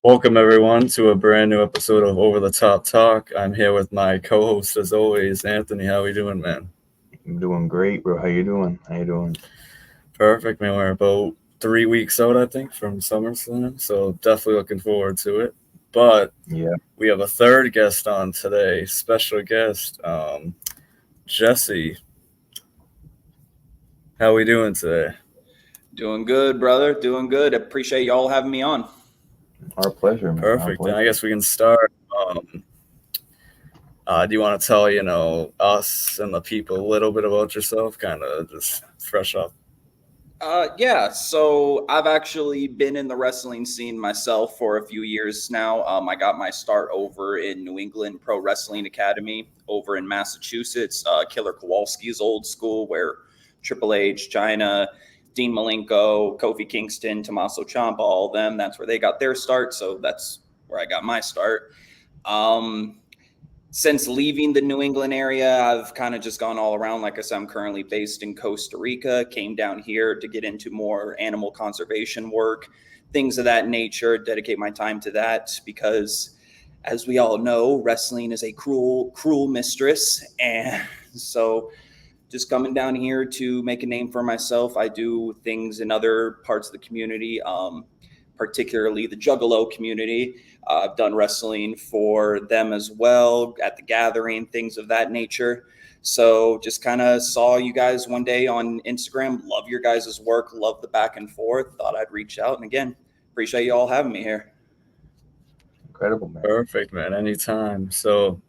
Welcome everyone to a brand new episode of Over the Top Talk. I'm here with my co-host as always, Anthony. How we doing, man? I'm doing great, bro. How you doing? How you doing? Perfect, man. We're about 3 weeks out, I think, from SummerSlam, so definitely looking forward to it. But Yeah, we have a third guest on today, special guest, Jesse. How we doing today? Doing good, brother. Doing good. Appreciate y'all having me on. our pleasure, man. Our Perfect. Then I pleasure. guess we can start. Do you want to tell us and the people a little bit about yourself, kind of just fresh off? Yeah, so I've actually been in the wrestling scene myself for a few years now. I got my start over in New England Pro Wrestling Academy over in Massachusetts. Killer Kowalski's old school, where Triple H, China, Dean Malenko, Kofi Kingston, Tommaso Ciampa, all of them. That's where they got their start. So that's where I got my start. Um, since leaving the New England area, I've kind of just gone all around. Like I said, I'm currently based in Costa Rica, came down here to get into more animal conservation work, things of that nature, dedicate my time to that because, as we all know, wrestling is a cruel, cruel mistress. And so just coming down here to make a name for myself. I do things in other parts of the community, particularly the Juggalo community. I've done wrestling for them as well at the gathering, things of that nature. So just kind of saw you guys one day on Instagram. Love your guys' work. Love the back and forth. Thought I'd reach out. And again, appreciate you all having me here. Incredible, man. Perfect, man. Anytime. So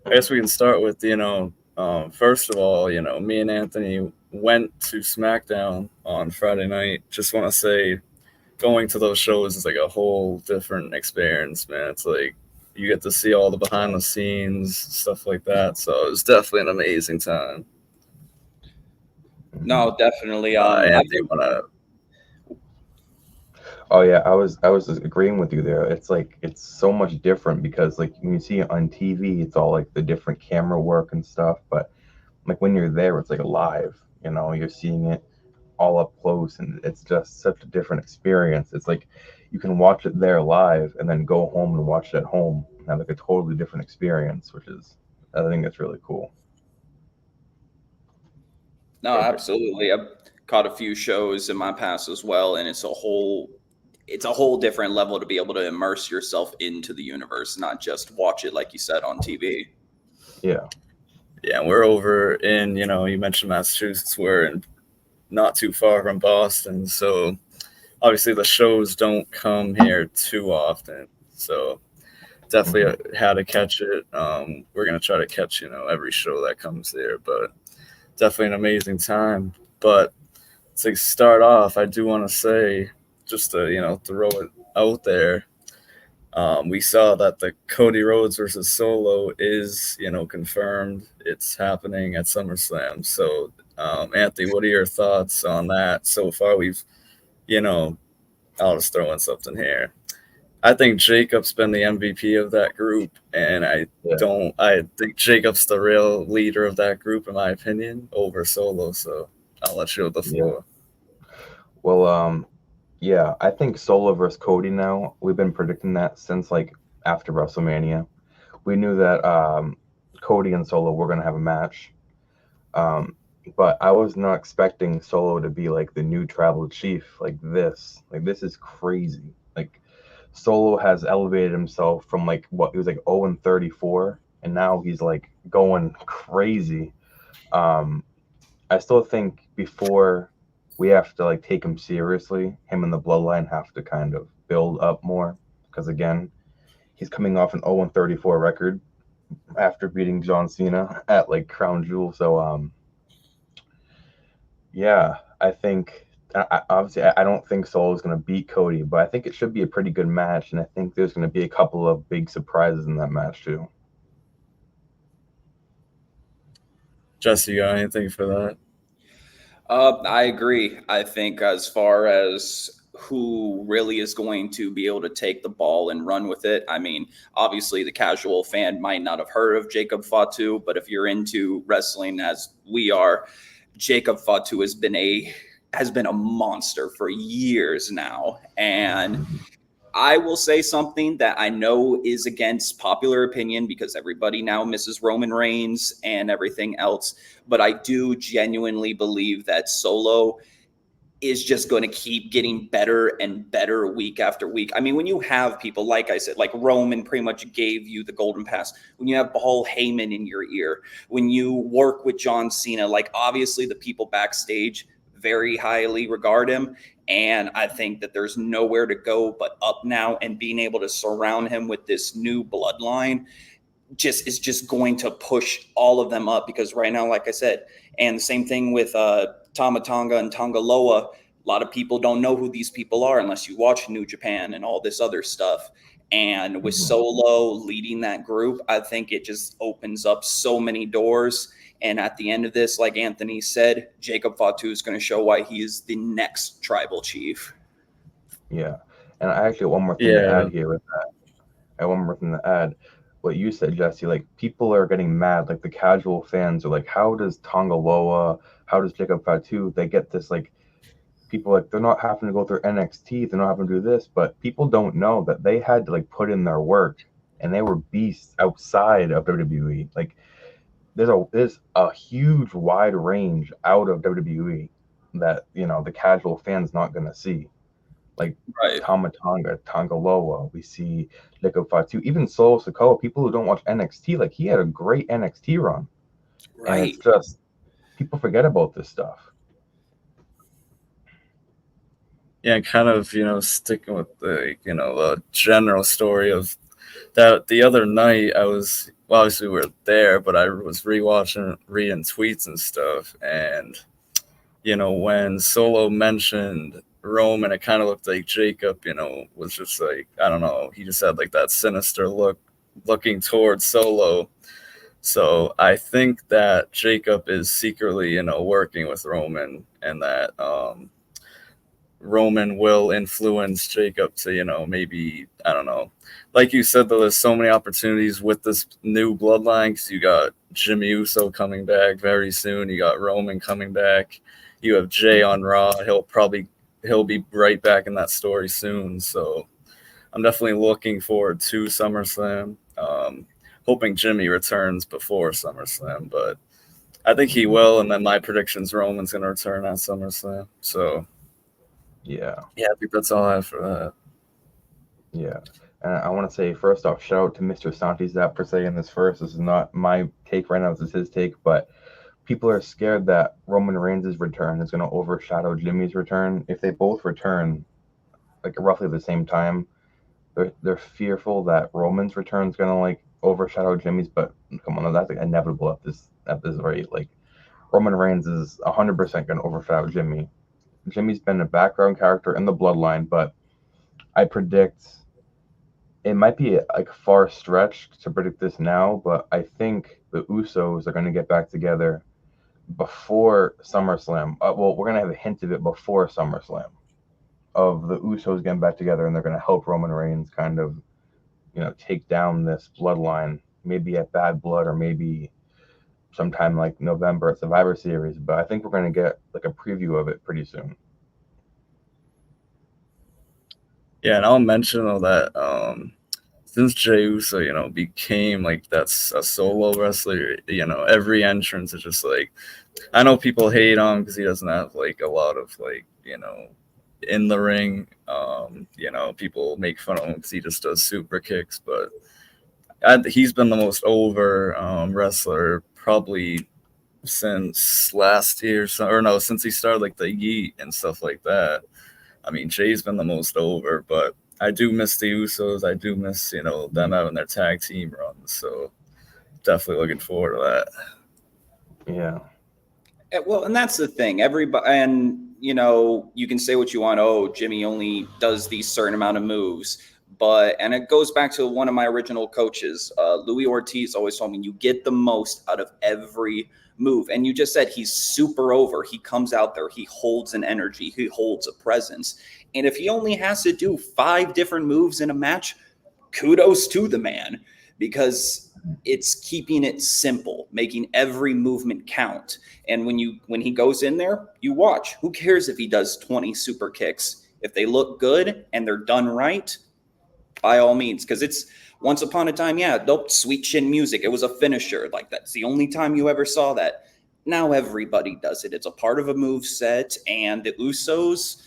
I guess we can start with, first of all, me and Anthony went to SmackDown on Friday night. Just want to say, going to those shows is like a whole different experience, man. It's like you get to see all the behind the scenes stuff like that. So it was definitely an amazing time. No, definitely. I've Anthony, wanna? Oh yeah, I was just agreeing with you there. It's like it's so much different because like when you see it on TV, it's all like the different camera work and stuff. But like when you're there, it's like live. You're seeing it all up close, and it's just such a different experience. It's like you can watch it there live and then go home and watch it at home and have like a totally different experience, which is I think that's really cool. No, absolutely. I've caught a few shows in my past as well, and it's a whole different level to be able to immerse yourself into the universe, not just watch it like you said on TV. Yeah. Yeah, we're over in, you mentioned Massachusetts. We're in not too far from Boston, so obviously the shows don't come here too often. So definitely Hmm. had to catch it. We're gonna try to catch every show that comes there, but definitely an amazing time. But to start off, I do want to say, just to throw it out there. We saw that the Cody Rhodes versus Solo is confirmed. It's happening at SummerSlam. So, Anthony, what are your thoughts on that so far? You know, I'll just throw in something here. I think Jacob's been the MVP of that group, and Yeah. I think Jacob's the real leader of that group, in my opinion, over Solo. So I'll let you have the Yeah. floor. Well, yeah, I think Solo versus Cody now. We've been predicting that since like after WrestleMania. We knew that Cody and Solo were gonna have a match. Um, but I was not expecting Solo to be like the new tribal chief like this. Like this is crazy. Like Solo has elevated himself from like what he was like 0 and 34, and now he's like going crazy. Um, I still think before we have to like take him seriously, him and the bloodline have to kind of build up more because again, he's coming off an 0 and 34 record after beating John Cena at like Crown Jewel. So yeah, I think obviously I don't think Solo's going to beat Cody, but I think it should be a pretty good match, and I think there's going to be a couple of big surprises in that match too. Jesse, you got anything for that? I agree. I think as far as who really is going to be able to take the ball and run with it, I mean, obviously the casual fan might not have heard of Jacob Fatu, but if you're into wrestling as we are, Jacob Fatu has been a monster for years now, and Mhm. I will say something that I know is against popular opinion because everybody now misses Roman Reigns and everything else. But I do genuinely believe that Solo is just going to keep getting better and better week after week. I mean, when you have people, like I said, like Roman pretty much gave you the golden pass, when you have Paul Heyman in your ear, when you work with John Cena, like obviously the people backstage very highly regard him. And I think that there's nowhere to go but up now, and being able to surround him with this new bloodline just going to push all of them up, because right now, like I said, and the same thing with Tama Tonga and Tongaloa, a lot of people don't know who these people are unless you watch New Japan and all this other stuff. And with Solo leading that group, I think it just opens up so many doors. And at the end of this, like Anthony said, Jacob Fatu is going to show why he is the next tribal chief. Yeah. And I actually have one more thing to add here with that. I have one more thing to add. What you said, Jesse, like people are getting mad. Like the casual fans are like, how does Tongaloa, how does Jacob Fatu, they get this like people like they're not having to go through NXT, they're not having to do this, but people don't know that they had to like put in their work and they were beasts outside of WWE. Like there's a huge wide range out of WWE that, you know, the casual fan's not gonna see. Like Right. Tama Tonga, Tongaloa, we see Liko Fatu, even Solo Sikoa, people who don't watch NXT, like he had a great NXT run. Right. And it's just people forget about this stuff. Yeah, kind of, sticking with the general story of that. The other night I was, well, obviously we were there, but I was rewatching, reading tweets and stuff. And, when Solo mentioned Roman, it kind of looked like Jacob, was just like, I don't know, he just had like that sinister look looking towards Solo. So I think that Jacob is secretly, working with Roman, and that Roman will influence Jacob to, maybe, I don't know. Like you said, though, there's so many opportunities with this new bloodline, because you got Jimmy Uso coming back very soon. You got Roman coming back. You have Jay on Raw. He'll be right back in that story soon. So I'm definitely looking forward to SummerSlam. Hoping Jimmy returns before SummerSlam, but I think he will. And then my prediction's Roman's going to return at SummerSlam. So Yeah, I think that's all I have for that. Yeah. And I want to say, first off, shout out to Mr. Santizap for saying this first. This is not my take right now. This is his take. But people are scared that Roman Reigns' return is going to overshadow Jimmy's return. If they both return, like, roughly the same time, they're fearful that Roman's return is going to, like, overshadow Jimmy's. But come on, that's like inevitable at this rate. Like, Roman Reigns is 100% going to overshadow Jimmy. Jimmy's been a background character in the bloodline, but I predict it might be like far stretched to predict this now, but I think the Usos are going to get back together before SummerSlam. Well, we're going to have a hint of it before SummerSlam of the Usos getting back together, and they're going to help Roman Reigns kind of, take down this bloodline, maybe at Bad Blood or maybe sometime like November at Survivor Series. But I think we're going to get like a preview of it pretty soon. Yeah, and I'll mention though that since Jey Uso, became like that's a solo wrestler, every entrance is just like, I know people hate him because he doesn't have like a lot of like, in the ring. People make fun of him because he just does super kicks, but he's been the most over wrestler probably since last year, since he started like the Yeet and stuff like that. I mean, Jay's been the most over, but I do miss the Usos. I do miss, them having their tag team runs. So definitely looking forward to that. Yeah. Well, and that's the thing. Everybody, and you can say what you want. Oh, Jimmy only does these certain amount of moves, and it goes back to one of my original coaches, Louis Ortiz, always told me you get the most out of every move. And you just said he's super over. He comes out there, he holds an energy, he holds a presence. And if he only has to do 5 different moves in a match, kudos to the man, because it's keeping it simple, making every movement count. And when he goes in there, you watch. Who cares if he does 20 super kicks? If they look good and they're done right, by all means, because it's once upon a time, yeah, nope, sweet chin music. It was a finisher. Like that's the only time you ever saw that. Now everybody does it. It's a part of a move set, and the Usos,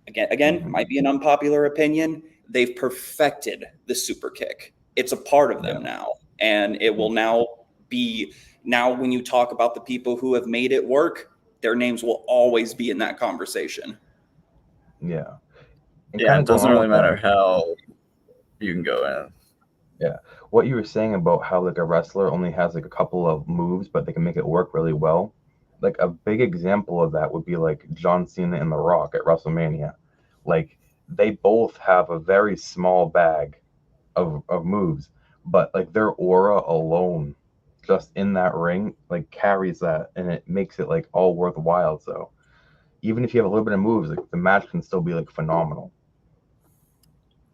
again, might be an unpopular opinion. They've perfected the super kick. It's a part of them now, and it will now be. Now, when you talk about the people who have made it work, their names will always be in that conversation. Yeah. And Yeah, it doesn't really matter how you can go in. Yeah. What you were saying about how like a wrestler only has like a couple of moves, but they can make it work really well. Like a big example of that would be like John Cena and The Rock at WrestleMania. Like they both have a very small bag of moves, but like their aura alone just in that ring like carries that and it makes it like all worthwhile. So even if you have a little bit of moves, like the match can still be like phenomenal.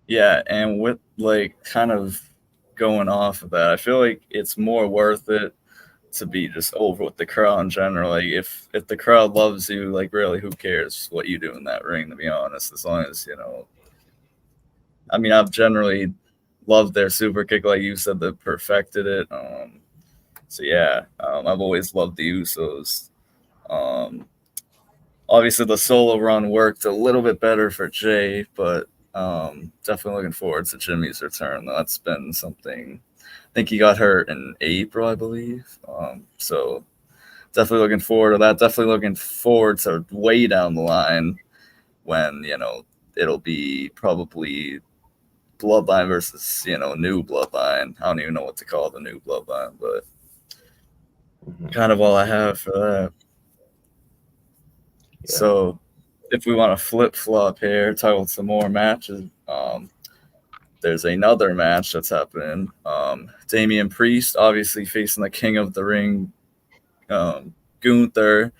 Yeah, and with like kind of going off of that, I feel like it's more worth it to be just over with the crowd in general. Like if the crowd loves you, like really, who cares what you do in that ring? To be honest, as long as I mean, I've generally loved their super kick, like you said, they perfected it. So yeah, I've always loved the Usos. Obviously, the solo run worked a little bit better for Jay, but definitely looking forward to Jimmy's return. That's been something. I think he got hurt in April, I believe. So definitely looking forward to that. Definitely looking forward to way down the line when it'll be probably Bloodline versus new Bloodline. I don't even know what to call the new Bloodline, but kind of all I have for that. Yeah. So if we want to flip flop here, talk about some more matches. There's another match that's happening. Damian Priest, obviously facing the King of the Ring, Gunther. And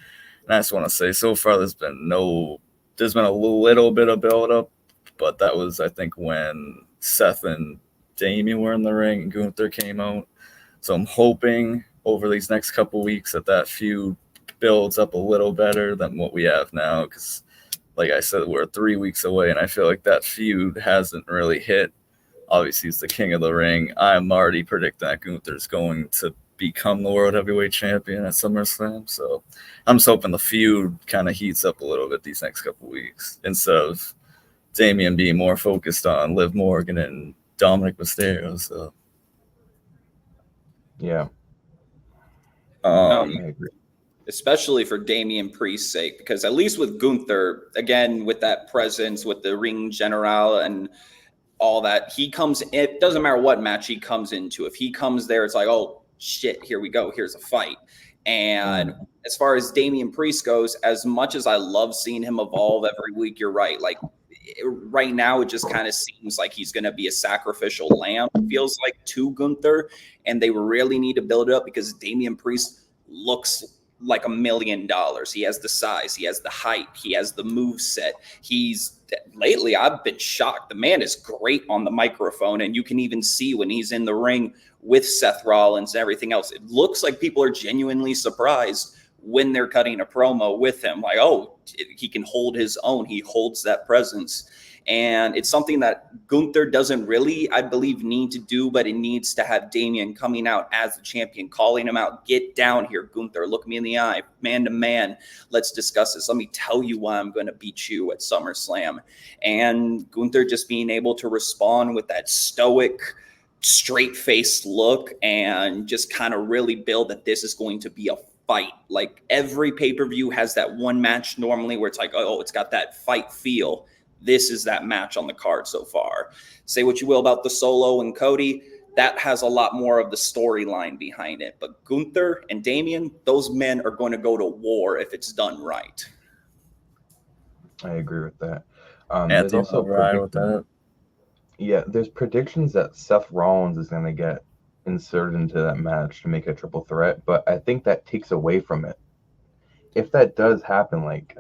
I just want to say, so far there's been a little bit of build up, but that was, I think, when Seth and Damian were in the ring and Gunther came out. So I'm hoping over these next couple weeks that feud builds up a little better than what we have now, because like I said, we're 3 weeks away, and I feel like that feud hasn't really hit. Obviously, he's the King of the Ring. I'm already predicting that Gunther's going to become the World Heavyweight Champion at SummerSlam. So I'm just hoping the feud kind of heats up a little bit these next couple weeks instead of Damian being more focused on Liv Morgan and Dominic Mysterio. So yeah, I agree. Especially for Damian Priest's sake, because at least with Gunther, again, with that presence, with the ring general and all that, he comes, it doesn't matter what match he comes into. If he comes there, it's like, oh, shit, here we go. Here's a fight. And as far as Damian Priest goes, as much as I love seeing him evolve every week, you're right. Like right now, it just kind of seems like he's going to be a sacrificial lamb, feels like, to Gunther. And they really need to build it up because Damian Priest looks like $1 million. He has the size, he has the height, he has the move set. Lately, I've been shocked. The man is great on the microphone, and you can even see when he's in the ring with Seth Rollins and everything else. It looks like people are genuinely surprised when they're cutting a promo with him. Like, oh, he can hold his own. He holds that presence. And it's something that Gunther doesn't really, I believe, need to do, but it needs to have Damian coming out as the champion, calling him out. Get down here, Gunther. Look me in the eye, man to man. Let's discuss this. Let me tell you why I'm going to beat you at SummerSlam. And Gunther just being able to respond with that stoic, straight-faced look and just kind of really build that this is going to be a fight. Like every pay-per-view has that one match normally where it's like, oh, it's got that fight feel. This is that match on the card so far. Say what you will about the Solo and Cody, that has a lot more of the storyline behind it. But Gunther and Damian, those men are going to go to war if it's done right. I agree with that. There's also with that. Yeah, there's predictions that Seth Rollins is going to get inserted into that match to make it a triple threat, but I think that takes away from it. If that does happen, like,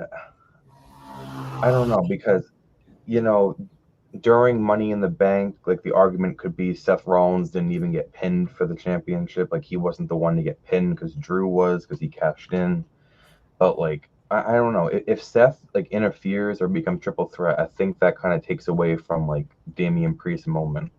I don't know, because during Money in the Bank, like the argument could be Seth Rollins didn't even get pinned for the championship. Like he wasn't the one to get pinned because Drew was, because he cashed in. But like I don't know if Seth like interferes or becomes triple threat. I think that kind of takes away from like Damian Priest's moment.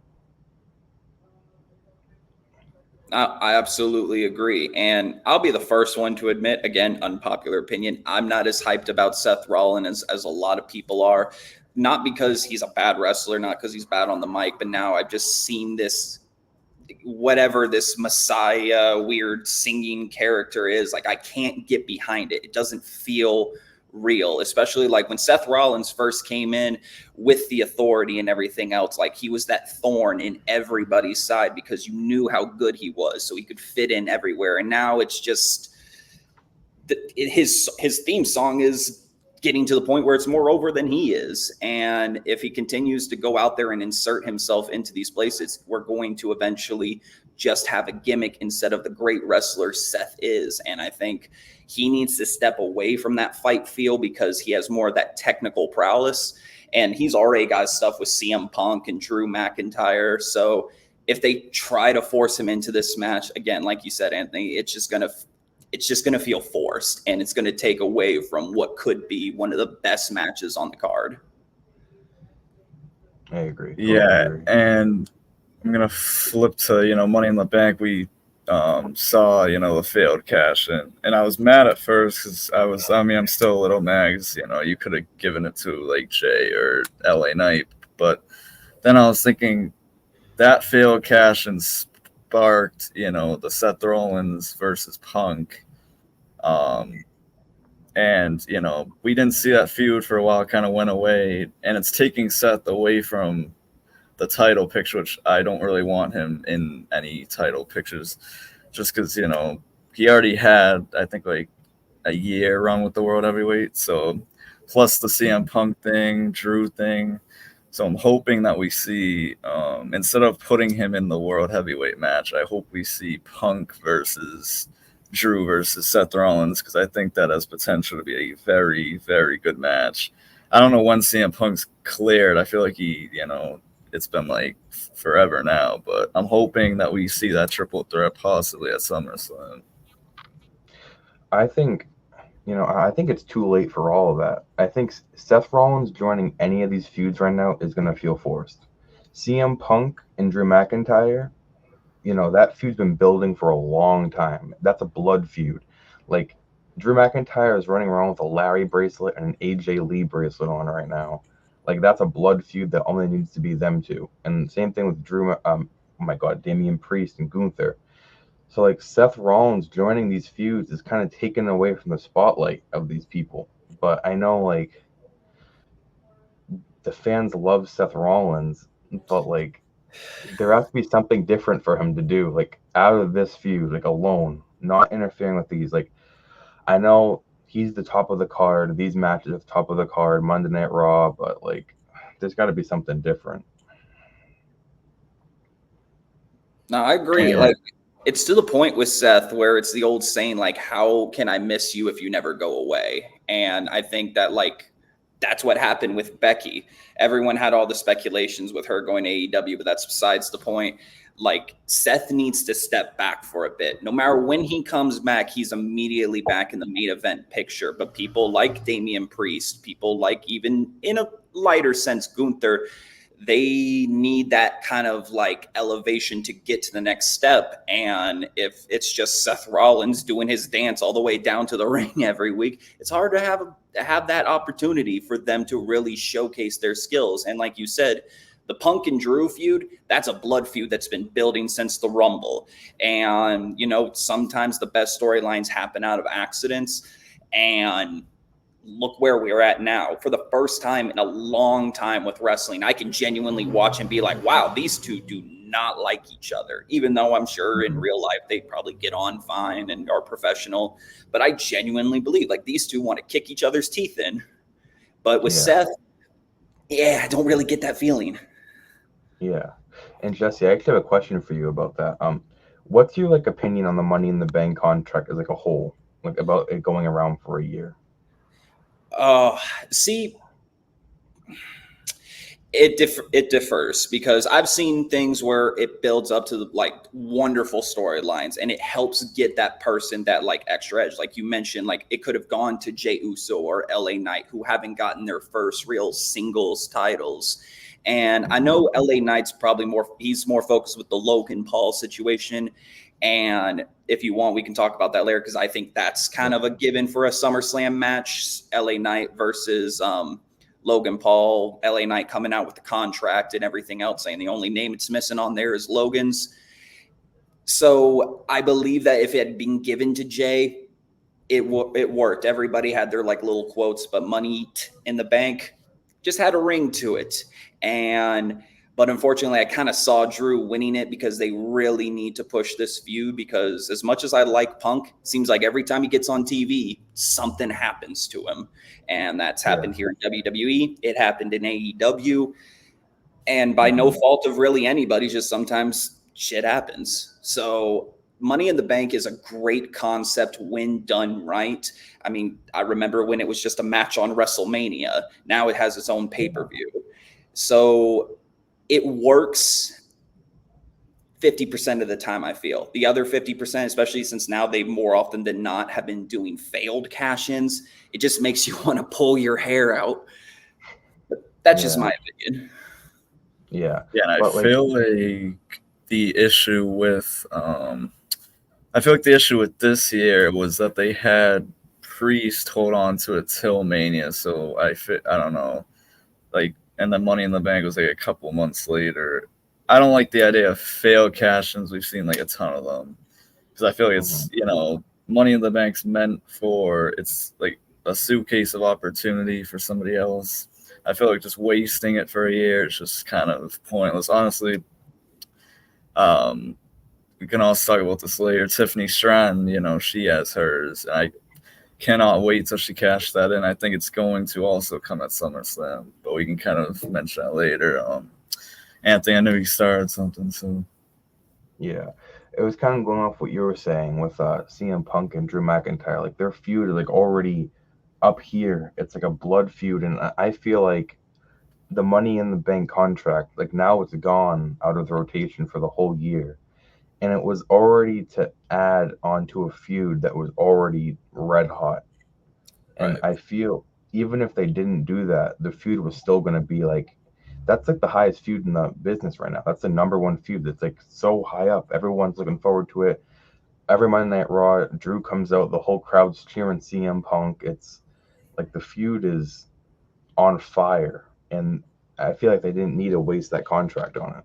I absolutely agree. And I'll be the first one to admit, again, unpopular opinion, I'm not as hyped about Seth Rollins as a lot of people are. Not because he's a bad wrestler, not because he's bad on the mic, but now I've just seen this, whatever this Messiah weird singing character is. Like, I can't get behind it. It doesn't feel real, especially like when Seth Rollins first came in with the authority and everything else. Like, he was that thorn in everybody's side because you knew how good he was, so he could fit in everywhere. And now it's just his theme song is getting to the point where it's more over than he is. And if he continues to go out there and insert himself into these places, we're going to eventually just have a gimmick instead of the great wrestler Seth is. And I think he needs to step away from that fight feel because he has more of that technical prowess. And he's already got stuff with CM Punk and Drew McIntyre. So if they try to force him into this match, again, like you said, Anthony, it's just going to feel forced, and it's going to take away from what could be one of the best matches on the card. I agree. Yeah, Totally agree. and I'm gonna flip to Money in the Bank. We saw the failed cash in, and I was mad at first because I'm still a little mad because you could have given it to like Jay or LA Knight, but then I was thinking that failed cash in sparked the Seth Rollins versus Punk. And we didn't see that feud for a while, kind of went away, and it's taking Seth away from the title picture, which I don't really want him in any title pictures, just because he already had, I think, like a year run with the world heavyweight, so plus the CM Punk thing, Drew thing. So I'm hoping that we see, instead of putting him in the world heavyweight match, I hope we see Punk versus Drew versus Seth Rollins, because I think that has potential to be a very, very good match. I don't know when CM Punk's cleared. I feel like it's been like forever now, but I'm hoping that we see that triple threat possibly at SummerSlam. I think it's too late for all of that. I think Seth Rollins joining any of these feuds right now is going to feel forced. CM Punk and Drew McIntyre, that feud's been building for a long time. That's a blood feud. Like, Drew McIntyre is running around with a Larry bracelet and an AJ Lee bracelet on right now. Like, that's a blood feud that only needs to be them two. And same thing with Drew, oh my God, Damian Priest and Gunther. So, like, Seth Rollins joining these feuds is kind of taken away from the spotlight of these people. But I know, like, the fans love Seth Rollins, but, like, there has to be something different for him to do, like, out of this feud, like, alone, not interfering with these. Like, I know he's the top of the card, these matches at the top of the card, Monday Night Raw, but, like, there's got to be something different. No, I agree. Like, it's to the point with Seth where it's the old saying, like, how can I miss you if you never go away? And I think that, like, that's what happened with Becky. Everyone had all the speculations with her going to AEW, but that's besides the point. Like, Seth needs to step back for a bit. No matter when he comes back, he's immediately back in the main event picture. But people like Damian Priest, people like, even in a lighter sense, Gunther, they need that kind of like elevation to get to the next step. And if it's just Seth Rollins doing his dance all the way down to the ring every week, it's hard to have that opportunity for them to really showcase their skills. And like you said, the Punk and Drew feud, that's a blood feud that's been building since the Rumble. And, sometimes the best storylines happen out of accidents. And look where we're at now. For the first time in a long time with wrestling, I can genuinely watch and be like, wow, these two do not like each other, even though I'm sure in real life they probably get on fine and are professional. But I genuinely believe, like, these two want to kick each other's teeth in. But with Seth, I don't really get that feeling. Yeah. And Jesse, I actually have a question for you about that. What's your opinion on the Money in the Bank contract as a whole, about it going around for a year? See, It differs because I've seen things where it builds up to like wonderful storylines and it helps get that person that like extra edge. Like you mentioned, like it could have gone to Jey Uso or LA Knight, who haven't gotten their first real singles titles. And I know LA Knight's probably he's more focused with the Logan Paul situation. And if you want, we can talk about that later because I think that's kind of a given for a SummerSlam match, LA Knight versus Logan Paul, LA Knight coming out with the contract and everything else, saying the only name it's missing on there is Logan's. So I believe that if it had been given to Jay, it worked. Everybody had their like little quotes, but Money in the Bank just had a ring to it. But unfortunately, I kind of saw Drew winning it because they really need to push this feud because as much as I like Punk, it seems like every time he gets on TV, something happens to him. And that's happened here in WWE. It happened in AEW. And by no fault of really anybody, just sometimes shit happens. So Money in the Bank is a great concept when done right. I mean, I remember when it was just a match on WrestleMania. Now it has its own pay-per-view. So it works 50% of the time, I feel. The other 50%, especially since now they more often than not have been doing failed cash-ins, it just makes you want to pull your hair out. But that's just my opinion. Yeah. Yeah, and I feel like the issue with this year was that they had Priest hold on to it till Mania. So I don't know, like, and then Money in the Bank was like a couple months later. I don't like the idea of failed cash-ins. We've seen like a ton of them because I feel like it's Money in the Bank's meant for it's like a suitcase of opportunity for somebody else. I feel like just wasting it for a year is just kind of pointless. Honestly, we can also talk about this later. Tiffany Stratton, she has hers. I cannot wait till she cashed that in. I think it's going to also come at SummerSlam, but we can kind of mention that later. Anthony, I knew you started something, so. Yeah, it was kind of going off what you were saying with CM Punk and Drew McIntyre. Like their feud is like already up here. It's like a blood feud, and I feel like the Money in the Bank contract, like now it's gone out of the rotation for the whole year. And it was already to add onto a feud that was already red hot. And I feel even if they didn't do that, the feud was still going to be like, that's like the highest feud in the business right now. That's the number one feud that's like so high up. Everyone's looking forward to it. Every Monday Night Raw, Drew comes out, the whole crowd's cheering CM Punk. It's like the feud is on fire. And I feel like they didn't need to waste that contract on it.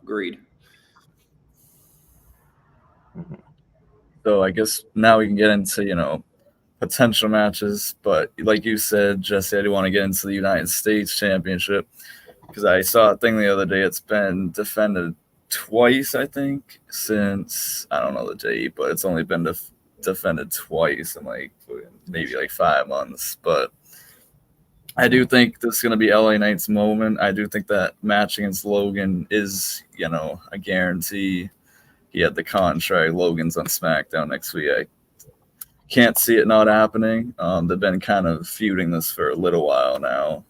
Agreed. So I guess now we can get into, potential matches. But like you said, Jesse, I do want to get into the United States Championship because I saw a thing the other day. It's been defended twice, I think, since, I don't know the date, but it's only been defended twice in maybe 5 months. But I do think this is going to be LA Knight's moment. I do think that match against Logan is, a guarantee. He had the contract. Logan's on SmackDown next week. I can't see it not happening. They've been kind of feuding this for a little while now.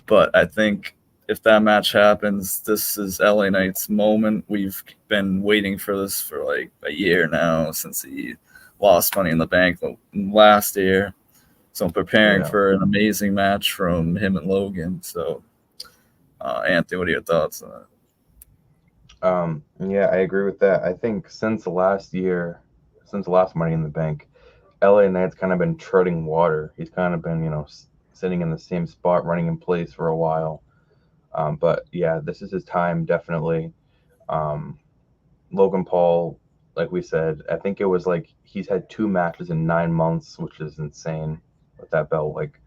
But I think if that match happens, this is LA Knight's moment. We've been waiting for this for like a year now since he lost Money in the Bank last year. So I'm preparing for an amazing match from him and Logan. So, Anthony, what are your thoughts on that? Yeah, I agree with that. I think since the last Money in the Bank, LA Knight's kind of been treading water. He's kind of been, sitting in the same spot, running in place for a while. But yeah, this is his time, definitely. Logan Paul, like we said, I think it was like he's had 2 matches in 9 months, which is insane with that belt. Like,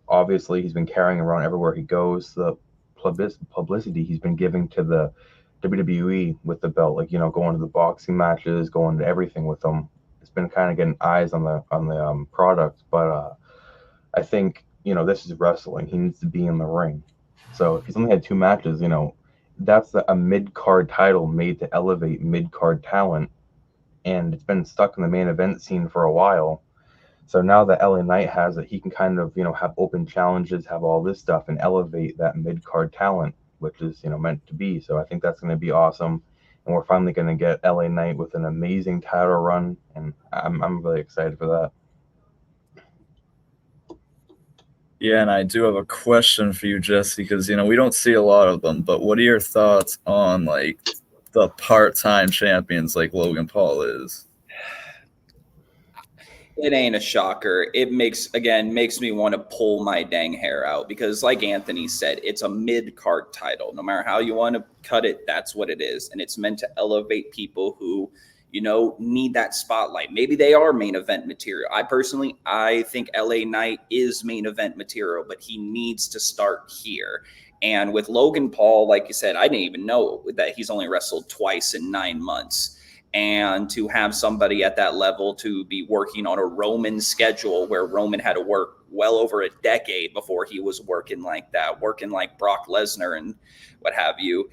obviously, he's been carrying around everywhere he goes. The publicity he's been giving to the WWE with the belt, like, going to the boxing matches, going to everything with them. It's been kind of getting eyes on the product, but I think this is wrestling. He needs to be in the ring. So if he's only had 2 matches, that's a mid-card title made to elevate mid-card talent, and it's been stuck in the main event scene for a while. So now that LA Knight has it, he can kind of, have open challenges, have all this stuff, and elevate that mid-card talent, which is, meant to be. So I think that's going to be awesome. And we're finally going to get LA Knight with an amazing title run. And I'm really excited for that. Yeah, and I do have a question for you, Jesse, because we don't see a lot of them. But what are your thoughts on like the part-time champions like Logan Paul is? It ain't a shocker. It makes me want to pull my dang hair out because, like Anthony said, it's a mid-card title. No matter how you want to cut it, that's what it is, and it's meant to elevate people who need that spotlight. Maybe they are main event material. I think LA Knight is main event material, but he needs to start here. And with Logan Paul, like you said, I didn't even know that he's only wrestled twice in 9 months. And to have somebody at that level to be working on a Roman schedule where Roman had to work well over a decade before he was working like that, working like Brock Lesnar and what have you,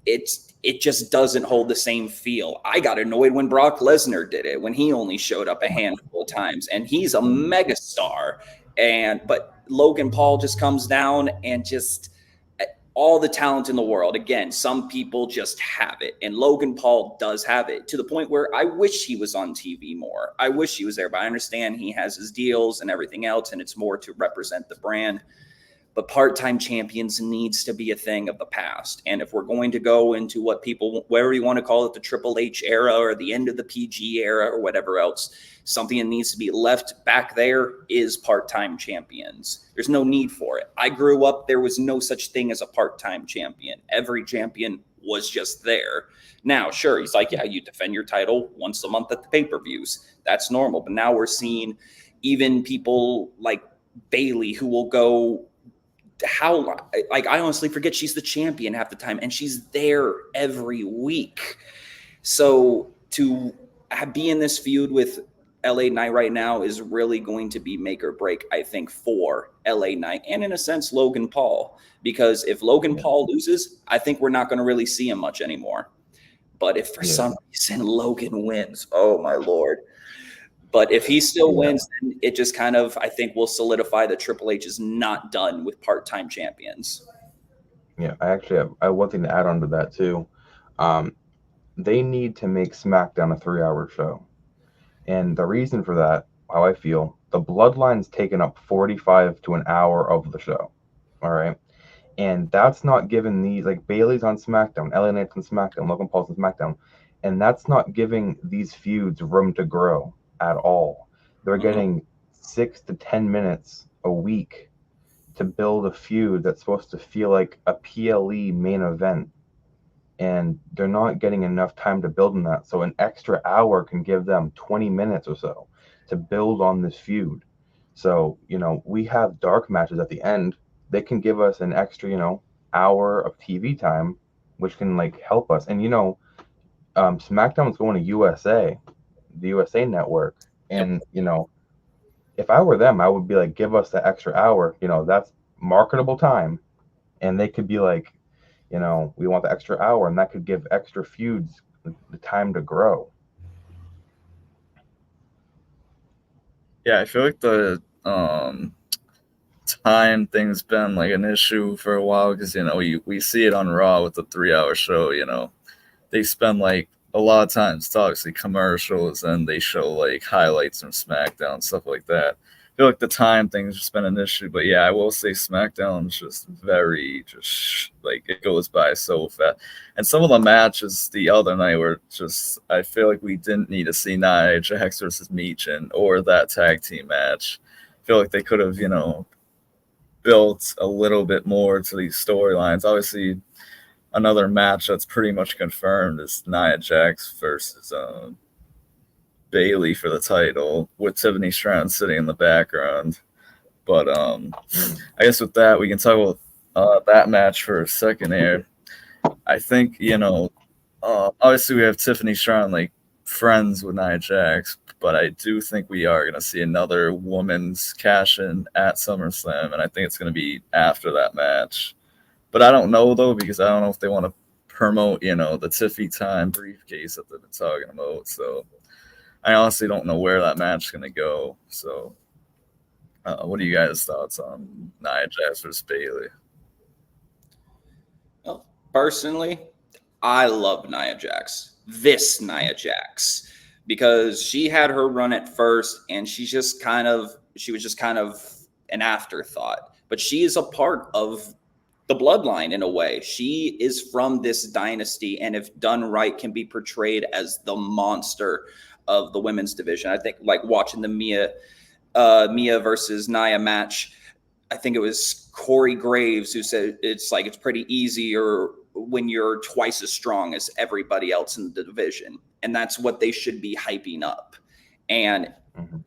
it just doesn't hold the same feel. I got annoyed when Brock Lesnar did it, when he only showed up a handful of times, and he's a megastar. But Logan Paul just comes down and just all the talent in the world. Again, some people just have it, and Logan Paul does have it to the point where I wish he was on TV more. I wish he was there, but I understand he has his deals and everything else, and it's more to represent the brand. But part-time champions needs to be a thing of the past. And if we're going to go into what people, whatever you want to call it, the Triple H era or the end of the PG era or whatever else, something that needs to be left back there is part-time champions. There's no need for it. I grew up, there was no such thing as a part-time champion. Every champion was just there. Now, sure, he's like, yeah, you defend your title once a month at the pay-per-views. That's normal. But now we're seeing even people like Bayley who will go, I honestly forget she's the champion half the time, and she's there every week. So to be in this feud with LA Knight right now is really going to be make or break, I think, for LA Knight and in a sense Logan Paul, because if Logan Paul loses, I think we're not going to really see him much anymore. But if for some reason Logan wins, oh my Lord. But if he still wins, then it just kind of, I think, will solidify that Triple H is not done with part-time champions. Yeah, I actually have one thing to add on to that, too. They need to make SmackDown a 3-hour show. And the reason for that, how I feel, the Bloodline's taken up 45 to an hour of the show. All right? And that's not giving these, like Bayley's on SmackDown, LA Knight's on SmackDown, Logan Paul's on SmackDown. And that's not giving these feuds room to grow at all. They're getting 6 to 10 minutes a week to build a feud that's supposed to feel like a PLE main event, and they're not getting enough time to build on that. So an extra hour can give them 20 minutes or so to build on this feud. So we have dark matches at the end. They can give us an extra hour of TV time, which can help us. And SmackDown's going to the USA Network. And, if I were them, I would be like, give us the extra hour. That's marketable time. And they could be like, we want the extra hour. And that could give extra feuds the time to grow. Yeah, I feel like the time thing's been like an issue for a while because, we see it on Raw with the 3-hour show, they spend like a lot of times talking commercials and they show like highlights from SmackDown, stuff like that. I feel like the time thing's just been an issue, but yeah, I will say SmackDown's just it goes by so fast. And some of the matches the other night were just, I feel like we didn't need to see Nia Jax versus Michin or that tag team match. I feel like they could have, built a little bit more to these storylines. Obviously, another match that's pretty much confirmed is Nia Jax versus Bayley for the title with Tiffany Stratton sitting in the background. But I guess with that, we can talk about that match for a second here. I think, obviously we have Tiffany Stratton friends with Nia Jax, but I do think we are going to see another woman's cash-in at SummerSlam, and I think it's going to be after that match. But I don't know, though, because I don't know if they want to promote, the Tiffy Time briefcase that they've been talking about. So I honestly don't know where that match is going to go. So What are you guys' thoughts on Nia Jax versus Bailey? Well, personally, I love Nia Jax. This Nia Jax, because she had her run at first, and she was just kind of an afterthought. But she is a part of the bloodline in a way. She is from this dynasty, and if done right, can be portrayed as the monster of the women's division. I think like watching the Mia versus Nia match. I think it was Corey Graves who said it's pretty easy or when you're twice as strong as everybody else in the division. And that's what they should be hyping up. And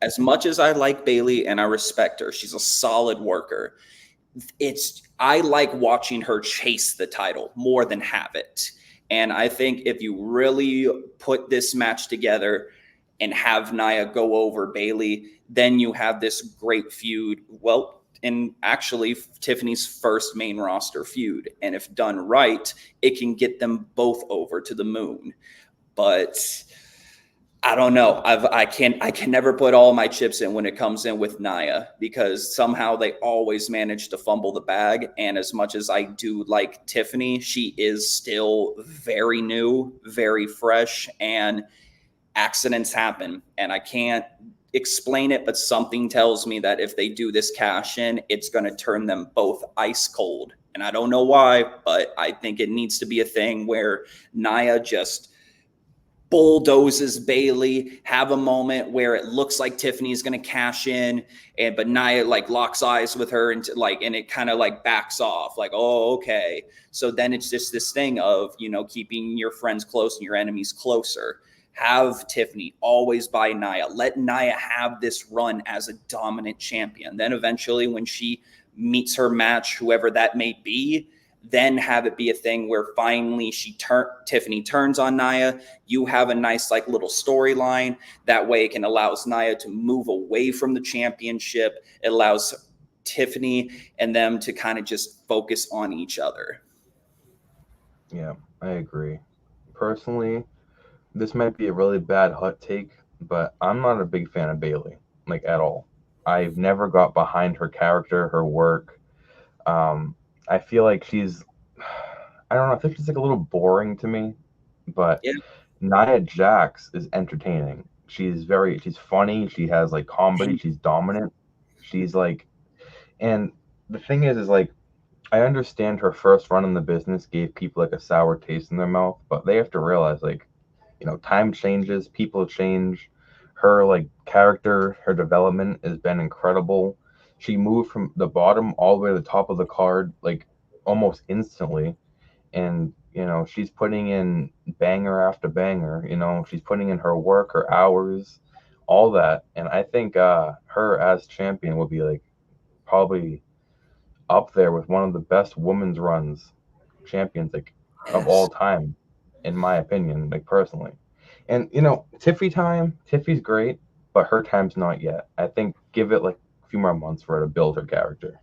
as much as I like Bailey and I respect her, she's a solid worker. I like watching her chase the title more than have it. And I think if you really put this match together and have Nia go over Bailey, then you have this great feud. Well, and actually Tiffany's first main roster feud. And if done right, it can get them both over to the moon. But I don't know. I can never put all my chips in when it comes in with Nia, because somehow they always manage to fumble the bag. And as much as I do like Tiffany, she is still very new, very fresh, and accidents happen. And I can't explain it, but something tells me that if they do this cash in, it's going to turn them both ice cold. And I don't know why, but I think it needs to be a thing where Nia just bulldozes Bailey, have a moment where it looks like Tiffany's going to cash in, but Nia like locks eyes with her and it kind of like backs off like, oh, okay. So then it's just this thing of, keeping your friends close and your enemies closer. Have Tiffany always by Nia. Let Nia have this run as a dominant champion. Then eventually when she meets her match, whoever that may be, then have it be a thing where finally Tiffany turns on Nia. You have a nice little storyline. That way it can allows Nia to move away from the championship. It allows Tiffany and them to kind of just focus on each other. Yeah, I agree. Personally, this might be a really bad hot take, but I'm not a big fan of Bailey, at all. I've never got behind her character, her work. I feel like I don't know, I think she's a little boring to me, but yeah. Nia Jax is entertaining. She's funny. She has comedy. She's dominant. She's and the thing is I understand her first run in the business gave people a sour taste in their mouth, but they have to realize time changes, people change. Her character, her development has been incredible. She moved from the bottom all the way to the top of the card almost instantly, and she's putting in banger after banger. She's putting in her work, her hours, all that, and I think her as champion will be probably up there with one of the best women's runs champions of all time, in my opinion, personally. And Tiffy's great, but her time's not yet. I think give it a few more months for her to build her character.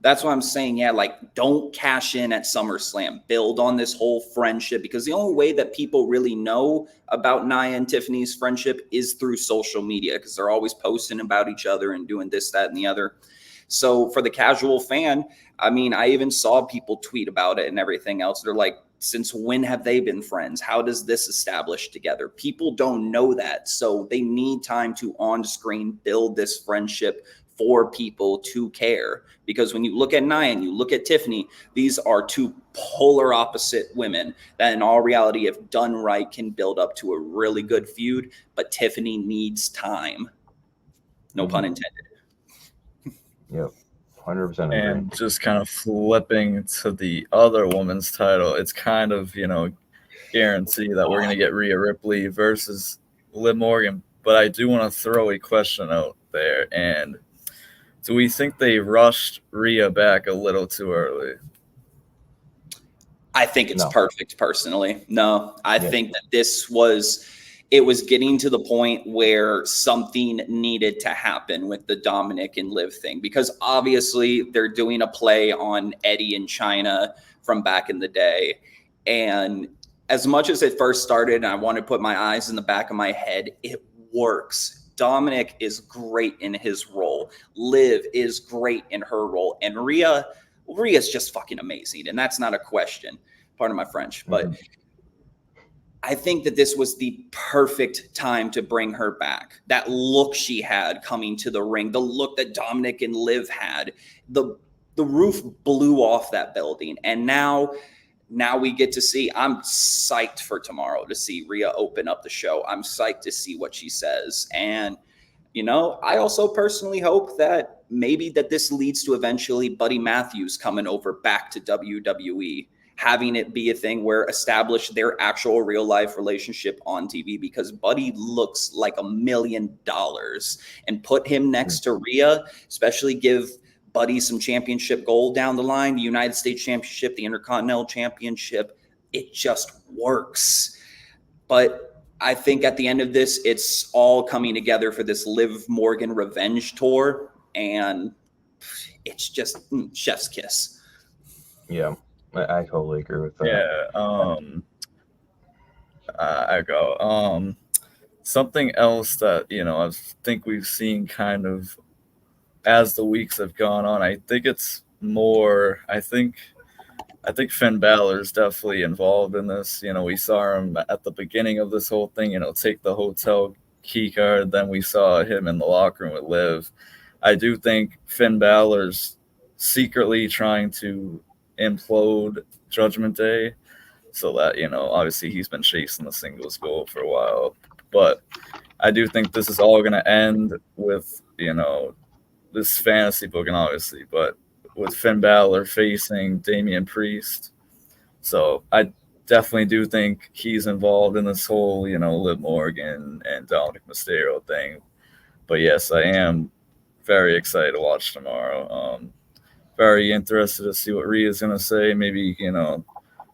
That's what I'm saying. Yeah, don't cash in at SummerSlam. Build on this whole friendship, because the only way that people really know about Nia and Tiffany's friendship is through social media, because they're always posting about each other and doing this, that, and the other. So for the casual fan, I even saw people tweet about it and everything else. They're like, since when have they been friends? How does this establish together? People don't know that. So they need time to on screen build this friendship for people to care. Because when you look at Nia and you look at Tiffany, these are two polar opposite women that in all reality, if done right, can build up to a really good feud. But Tiffany needs time. No pun intended. Yep. 100%. And just kind of flipping to the other woman's title, it's kind of, guarantee that we're going to get Rhea Ripley versus Liv Morgan. But I do want to throw a question out there. And do we think they rushed Rhea back a little too early? I think it's perfect, personally. No, I think that it was getting to the point where something needed to happen with the Dominic and Liv thing, because obviously they're doing a play on Eddie and China from back in the day. And as much as it first started and I want to put my eyes in the back of my head, it works Dominic is great in his role. Liv is great in her role. And Rhea's just fucking amazing. And that's not a question. Pardon my French. But I think that this was the perfect time to bring her back. That look she had coming to the ring, the look that Dominic and Liv had, the roof blew off that building. And now we get to see. I'm psyched for tomorrow to see Rhea open up the show. I'm psyched to see what she says. And, I also personally hope that maybe that this leads to eventually Buddy Matthews coming over back to WWE, having it be a thing where establish their actual real life relationship on TV, because Buddy looks like $1 million, and put him next to Rhea, especially give Buddy some championship gold down the line, the United States Championship, the Intercontinental Championship. It just works. But I think at the end of this, it's all coming together for this Liv Morgan revenge tour, and it's just chef's kiss. Yeah. I totally agree with that. Yeah, I go. Something else that I think we've seen kind of as the weeks have gone on. I think it's more. I think Finn Balor is definitely involved in this. We saw him at the beginning of this whole thing. Take the hotel key card. Then we saw him in the locker room with Liv. I do think Finn Balor's secretly trying to implode Judgment Day, so that obviously he's been chasing the singles goal for a while, but I do think this is all going to end with this fantasy booking, obviously, but with Finn Balor facing Damian Priest. So I definitely do think he's involved in this whole Liv Morgan and Dominic Mysterio thing. But yes, I am very excited to watch tomorrow. Very interested to see what Rhea's going to say. Maybe,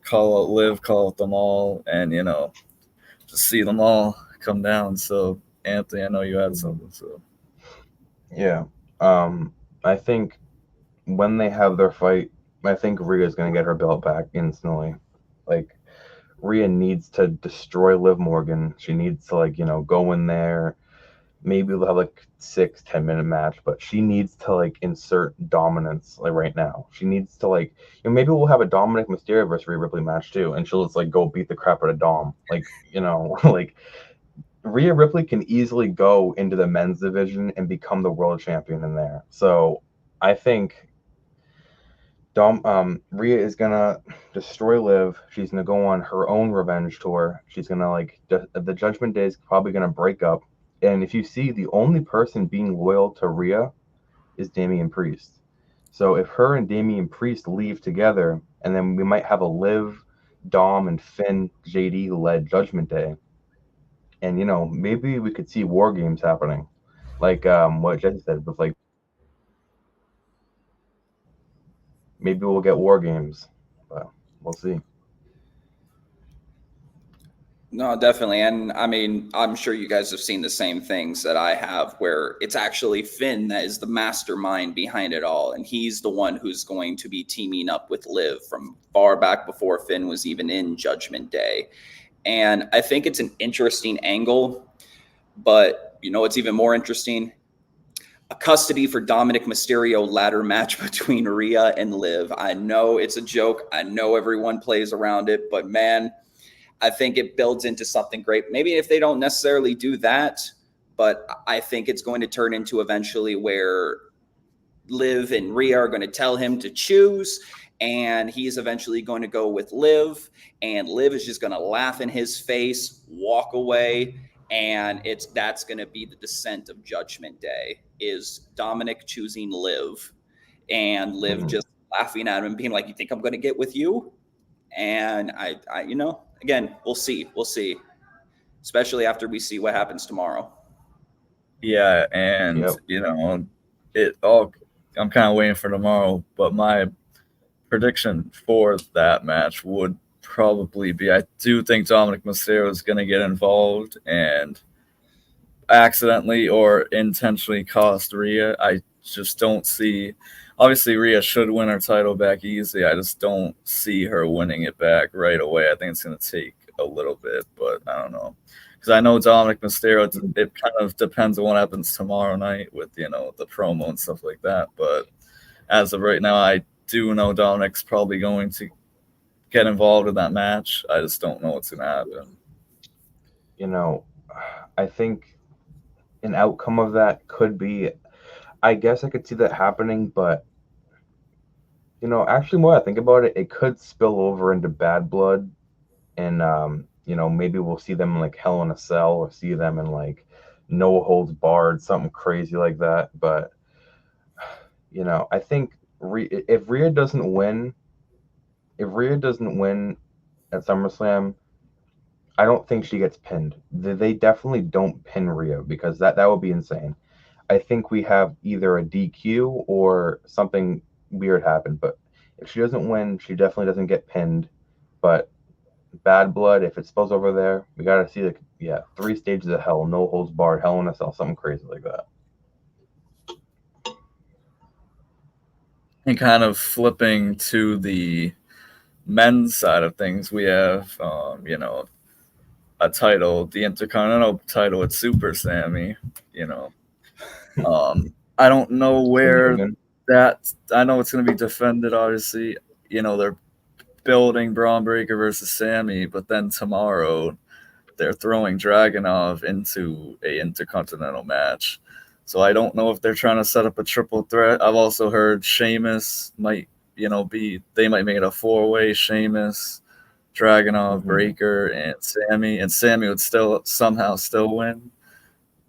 call out Liv, call out them all, and, just see them all come down. So, Anthony, I know you had something. So, yeah. I think when they have their fight, I think Rhea's going to get her belt back instantly. Like, Rhea needs to destroy Liv Morgan. She needs to, go in there. Maybe we'll have 6-10 minute match, but she needs to insert dominance right now. She needs to maybe we'll have a Dominic Mysterio versus Rhea Ripley match too, and she'll just go beat the crap out of Dom. Rhea Ripley can easily go into the men's division and become the world champion in there. So I think Rhea is gonna destroy Liv. She's gonna go on her own revenge tour. She's gonna the Judgment Day is probably gonna break up. And if you see, the only person being loyal to Rhea is Damian Priest. So if her and Damian Priest leave together, and then we might have a Liv, Dom, and Finn JD-led Judgment Day. And, maybe we could see War Games happening. What Jesse said, with maybe we'll get War Games. But we'll see. No, definitely. And I mean, I'm sure you guys have seen the same things that I have, where it's actually Finn that is the mastermind behind it all. And he's the one who's going to be teaming up with Liv from far back before Finn was even in Judgment Day. And I think it's an interesting angle, but it's even more interesting. A custody for Dominic Mysterio ladder match between Rhea and Liv. I know it's a joke. I know everyone plays around it, but man, I think it builds into something great. Maybe if they don't necessarily do that, but I think it's going to turn into eventually where Liv and Rhea are going to tell him to choose, and he's eventually going to go with Liv, and Liv is just going to laugh in his face, walk away, and that's going to be the descent of Judgment Day, is Dominic choosing Liv, and Liv just laughing at him and being like, "You think I'm going to get with you?" And I again, we'll see, especially after we see what happens tomorrow. Yeah, and I'm kind of waiting for tomorrow, but my prediction for that match would probably be, I do think Dominic Mysterio is going to get involved and accidentally or intentionally cost Rhea. I just don't see. Obviously, Rhea should win her title back easy. I just don't see her winning it back right away. I think it's going to take a little bit, but I don't know. because I know Dominic Mysterio, it kind of depends on what happens tomorrow night with, you know, the promo and stuff like that. But as of right now, I do know Dominic's probably going to get involved in that match. I just don't know what's going to happen. You know, I think an outcome of that could be, I guess I could see that happening, but you know, actually, more I think about it, it could spill over into Bad Blood, and you know, maybe we'll see them in like Hell in a Cell, or see them in like No Holds Barred, something crazy like that. But you know, I think if Rhea doesn't win, at SummerSlam, I don't think she gets pinned. They definitely don't pin Rhea, because that would be insane. I think we have either a DQ or something weird happen. But if she doesn't win, she definitely doesn't get pinned. But Bad Blood, if it spills over there, we gotta see like 3 stages of hell, No Holds Barred, Hell in a Cell, something crazy like that. And kind of flipping to the men's side of things, we have, you know, a title, the Intercontinental title with Super Sammy. You know, I don't know where that. I know it's going to be defended. Obviously, you know, they're building Braun Breaker versus Sammy, but then tomorrow they're throwing Dragunov into a Intercontinental match. So I don't know if they're trying to set up a triple threat. I've also heard Sheamus might, you know, they might make it a 4-way, Sheamus, Dragunov, Breaker, and Sammy would somehow still win.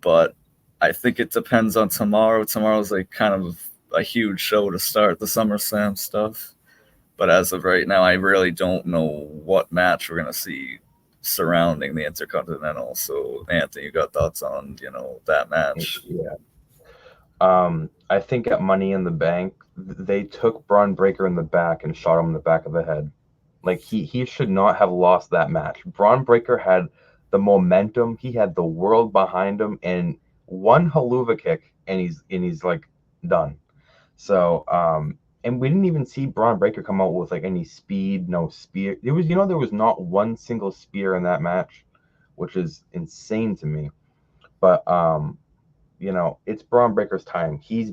But I think it depends on tomorrow. Tomorrow's like kind of a huge show to start the SummerSlam stuff. But as of right now, I really don't know what match we're gonna see surrounding the Intercontinental. So Anthony, you got thoughts on, you know, that match? Yeah. I think at Money in the Bank, they took Braun Breaker in the back and shot him in the back of the head. Like he should not have lost that match. Braun Breaker had the momentum, he had the world behind him, and one haluva kick, and he's like done. So and we didn't even see Braun Breaker come out with like any speed, no spear. There was not one single spear in that match, which is insane to me. But you know, it's Braun Breaker's time. He's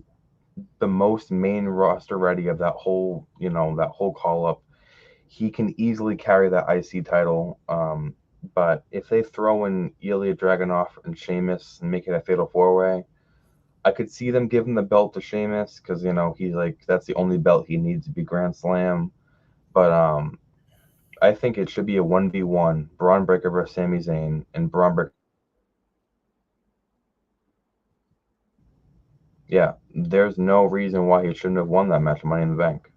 the most main roster ready of that whole, you know, that whole call up. He can easily carry that IC title. But if they throw in Ilya Dragunov and Sheamus and make it a fatal 4-way, I could see them giving the belt to Sheamus, because you know he's like, that's the only belt he needs to be Grand Slam. But I think it should be a 1v1, Braun Breaker versus Sami Zayn, and Braun Breaker. Yeah, there's no reason why he shouldn't have won that match of Money in the Bank.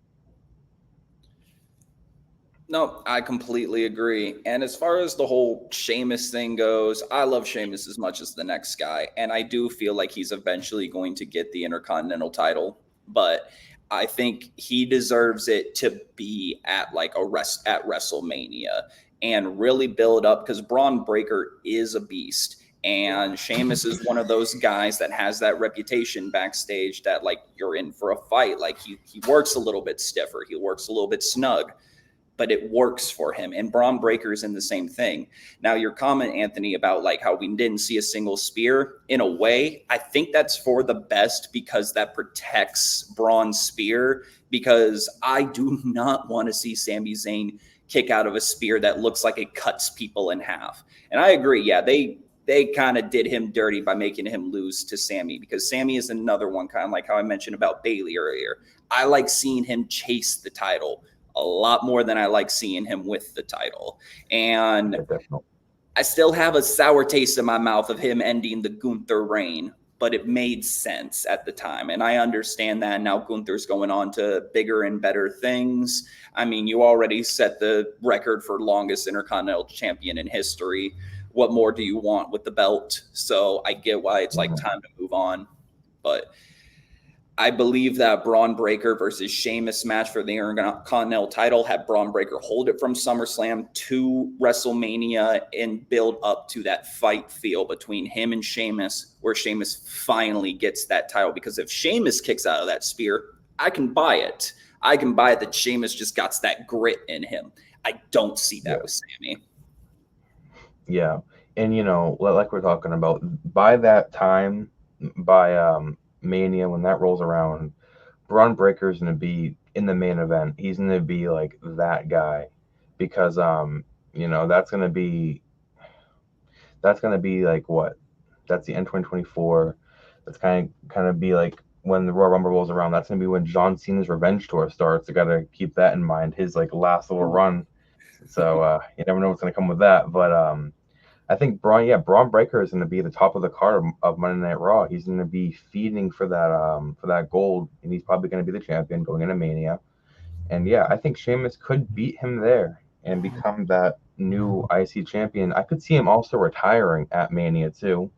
No, I completely agree. And as far as the whole Sheamus thing goes, I love Sheamus as much as the next guy. And I do feel like he's eventually going to get the Intercontinental title. But I think he deserves it to be at like at WrestleMania and really build up, because Braun Breaker is a beast. And Sheamus is one of those guys that has that reputation backstage that like you're in for a fight. Like he works a little bit stiffer. He works a little bit snug, but it works for him. And Braun Breaker's in the same thing. Now, your comment, Anthony, about like how we didn't see a single spear, in a way, I think that's for the best, because that protects Braun's spear, because I do not want to see Sami Zayn kick out of a spear that looks like it cuts people in half. And I agree. Yeah, they kind of did him dirty by making him lose to Sammy, because Sammy is another one, kind of like how I mentioned about Bayley earlier. I like seeing him chase the title a lot more than I like seeing him with the title. And I still have a sour taste in my mouth of him ending the Gunther reign, but it made sense at the time. And I understand that now Gunther's going on to bigger and better things. I mean, you already set the record for longest Intercontinental champion in history. What more do you want with the belt? So I get why it's like time to move on. But I believe that Braun Breaker versus Sheamus match for the Intercontinental title had Braun Breaker hold it from SummerSlam to WrestleMania and build up to that fight feel between him and Sheamus, where Sheamus finally gets that title. Because if Sheamus kicks out of that spear, I can buy it. I can buy it that Sheamus just got that grit in him. I don't see that with Sammy. Yeah. And like we're talking about, by that time, by Mania, when that rolls around, Braun Breaker is going to be in the main event. He's going to be like that guy, because that's going to be like what? That's the end 2024. That's kind of be like when the Royal Rumble rolls around. That's going to be when John Cena's Revenge Tour starts. You got to keep that in mind. His like last little run. So you never know what's going to come with that. But I think Braun Breaker is going to be the top of the card of Monday Night Raw. He's going to be feeding for that gold, and he's probably going to be the champion going into Mania. And yeah, I think Sheamus could beat him there and become that new IC champion. I could see him also retiring at Mania too.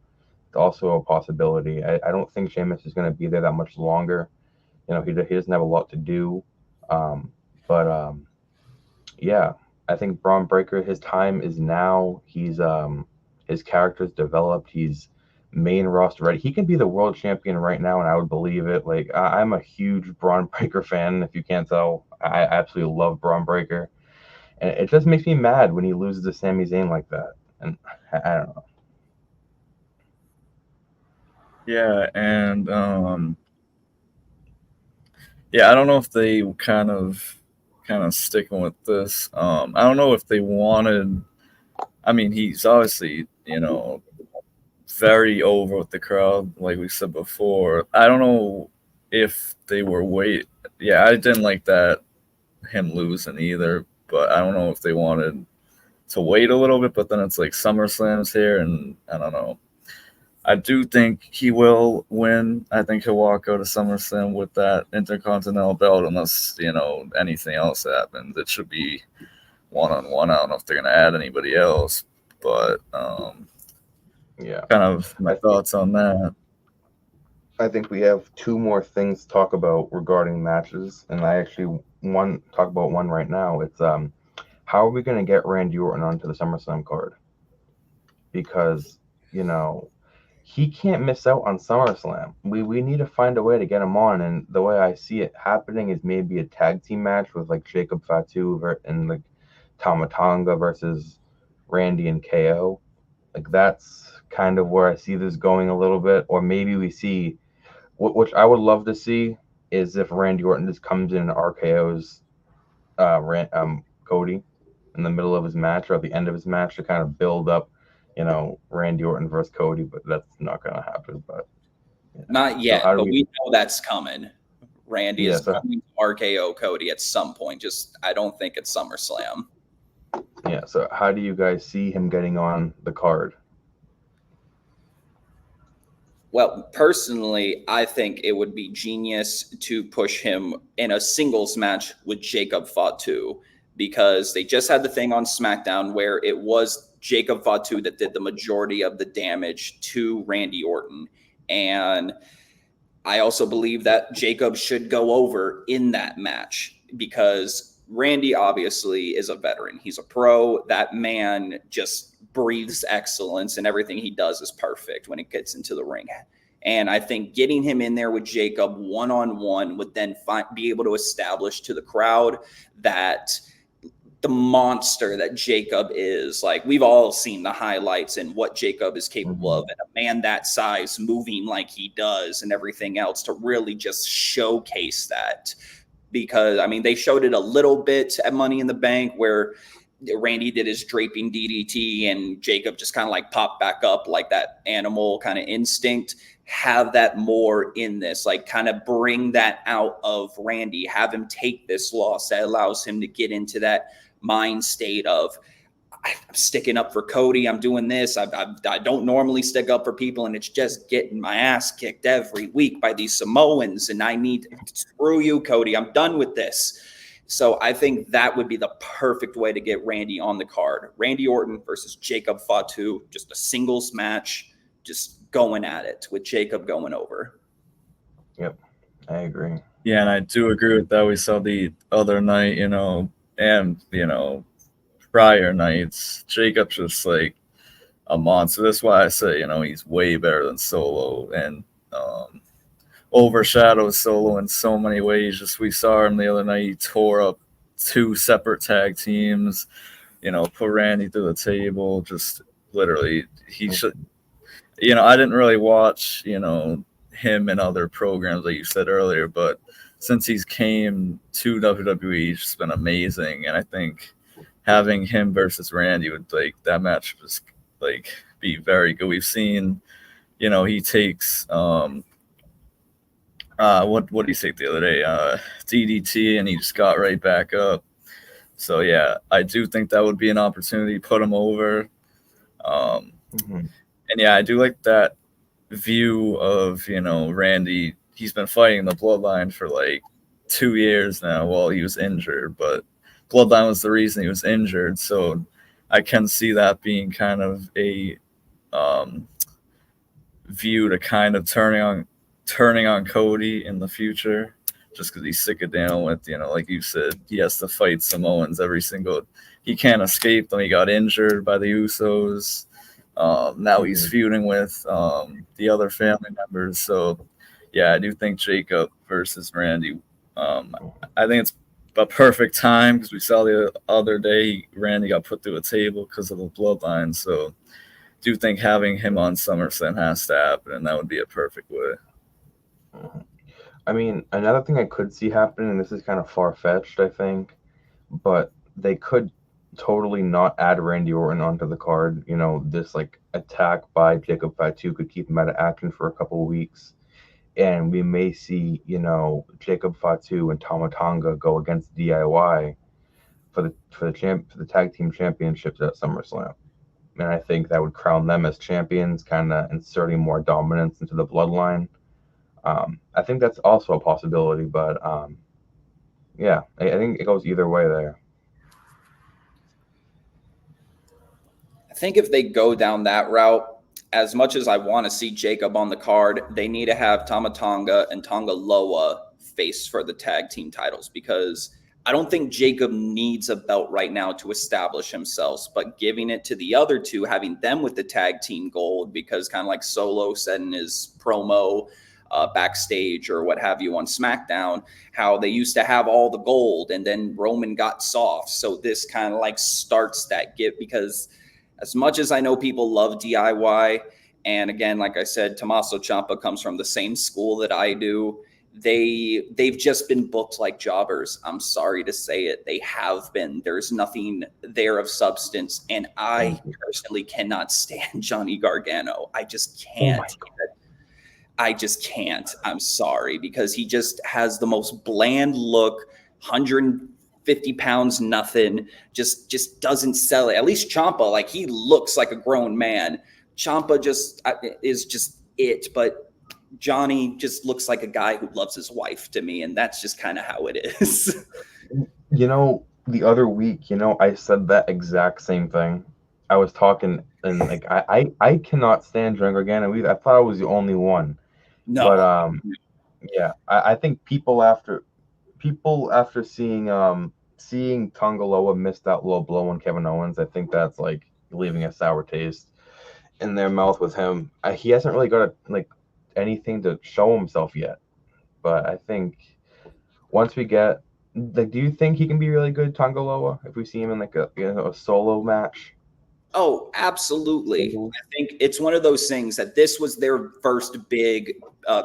It's also a possibility. I don't think Sheamus is going to be there that much longer. He doesn't have a lot to do. But yeah, I think Braun Breaker, his time is now. He's his character's developed. He's main roster ready. He can be the world champion right now, and I would believe it. Like I'm a huge Braun Breaker fan. If you can't tell, I absolutely love Braun Breaker, and it just makes me mad when he loses to Sami Zayn like that. And I don't know. Yeah, and yeah, I don't know if they kind of sticking with this. I don't know if they wanted. I mean, he's obviously very over with the crowd, like we said before. I don't know if they were wait. Yeah, I didn't like that him losing either, but I don't know if they wanted to wait a little bit. But then it's like SummerSlam's here, and I don't know. I do think he will win. I think he'll walk out of SummerSlam with that Intercontinental belt, unless anything else happens. It should be 1-on-1. I don't know if they're gonna add anybody else, but Yeah, kind of my thoughts on that. I think we have two more things to talk about regarding matches, and I actually talk about one right now. It's how are we going to get Randy Orton onto the SummerSlam card? Because he can't miss out on SummerSlam. We need to find a way to get him on, and the way I see it happening is maybe a tag team match with like Jacob Fatu and like Tama Tonga versus Randy and KO. Like that's kind of where I see this going a little bit, or maybe we see, which I would love to see, is if Randy Orton just comes in and RKO's Cody in the middle of his match or at the end of his match to kind of build up, Randy Orton versus Cody, but that's not going to happen. But not yet, but we know that's coming. Randy is going to RKO Cody at some point. Just I don't think it's SummerSlam. Yeah. So how do you guys see him getting on the card? Well, personally, I think it would be genius to push him in a singles match with Jacob Fatu, because they just had the thing on SmackDown where it was Jacob Fatu that did the majority of the damage to Randy Orton. And I also believe that Jacob should go over in that match, because Randy obviously is a veteran. He's a pro. That man just breathes excellence, and everything he does is perfect when it gets into the ring. And I think getting him in there with Jacob one-on-one would then be able to establish to the crowd that the monster that Jacob is. Like, we've all seen the highlights and what Jacob is capable of, and a man that size moving like he does and everything else, to really just showcase that. Because I mean, they showed it a little bit at Money in the Bank where Randy did his draping DDT and Jacob just kind of like popped back up like that animal kind of instinct. Have that more in this, like kind of bring that out of Randy, have him take this loss that allows him to get into that mind state of, I'm sticking up for Cody. I'm doing this. I don't normally stick up for people, and it's just getting my ass kicked every week by these Samoans. And I need to screw you, Cody. I'm done with this. So I think that would be the perfect way to get Randy on the card. Randy Orton versus Jacob Fatu, just a singles match, just going at it with Jacob going over. Yep, I agree. Yeah, and I do agree with that. We saw the other night, and prior nights, Jacob's just like a monster. That's why I say, he's way better than Solo, and overshadows Solo in so many ways. Just we saw him the other night. He tore up 2 separate tag teams, put Randy through the table. Just literally, he should. I didn't really watch, him in other programs like you said earlier, but since he's came to WWE, he's just been amazing. And I think having him versus Randy would that match was be very good. We've seen, he takes what did he take the other day? DDT, and he just got right back up. So yeah, I do think that would be an opportunity to put him over. And yeah, I do like that view of, Randy. He's been fighting the Bloodline for 2 years now while he was injured, but Bloodline was the reason he was injured. So I can see that being kind of a view to kind of turning on Cody in the future, just because he's sick of dealing with, like you said, he has to fight Samoans he can't escape them. He got injured by the Usos. Now he's feuding with the other family members. So yeah, I do think Jacob versus Randy. I think it's a perfect time because we saw the other day Randy got put through a table because of the Bloodline. So I do think having him on SummerSlam has to happen, and that would be a perfect way. I mean, another thing I could see happening, and this is kind of far-fetched, I think, but they could totally not add Randy Orton onto the card. This attack by Jacob Fatu could keep him out of action for a couple of weeks, and we may see Jacob Fatu and Tama Tonga go against DIY for the tag team championships at SummerSlam, and I think that would crown them as champions, kind of inserting more dominance into the Bloodline. I think that's also a possibility, but yeah, I think it goes either way there. I think if they go down that route, as much as I want to see Jacob on the card, they need to have Tama Tonga and Tonga Loa face for the tag team titles, because I don't think Jacob needs a belt right now to establish himself, but giving it to the other two, having them with the tag team gold, because kind of like Solo said in his promo backstage or what have you on SmackDown, how they used to have all the gold and then Roman got soft. So this kind of starts that gift, because as much as I know people love DIY, and again, like I said, Tommaso Ciampa comes from the same school that I do, they've just been booked like jobbers. I'm sorry to say it. They have been. There's nothing there of substance. And I personally cannot stand Johnny Gargano. I just can't. I just can't. I'm sorry, because he just has the most bland look, 150 pounds, nothing, just doesn't sell it. At least Ciampa, he looks like a grown man. Ciampa is just it, but Johnny just looks like a guy who loves his wife to me, and that's just kind of how it is. The other week, I said that exact same thing. I was talking, and I cannot stand Johnny Gargano either. I thought I was the only one. No. But yeah, I think people after seeing Tonga Loa miss that low blow on Kevin Owens, I think that's leaving a sour taste in their mouth with him. He hasn't really got anything to show himself yet. But I think once we get do you think he can be really good, Tonga Loa, if we see him in a solo match? Oh, absolutely. I think it's one of those things that this was their first big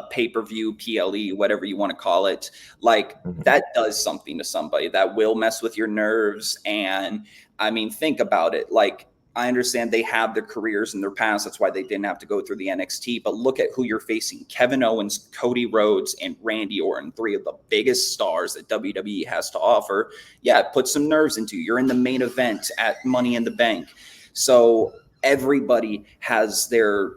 pay-per-view, PLE, whatever you want to call it. That does something to somebody. That will mess with your nerves. And I mean, think about it. I understand they have their careers in their past. That's why they didn't have to go through the NXT. But look at who you're facing. Kevin Owens, Cody Rhodes, and Randy Orton, three of the biggest stars that WWE has to offer. Yeah, put some nerves into you. You're in the main event at Money in the Bank. So everybody has their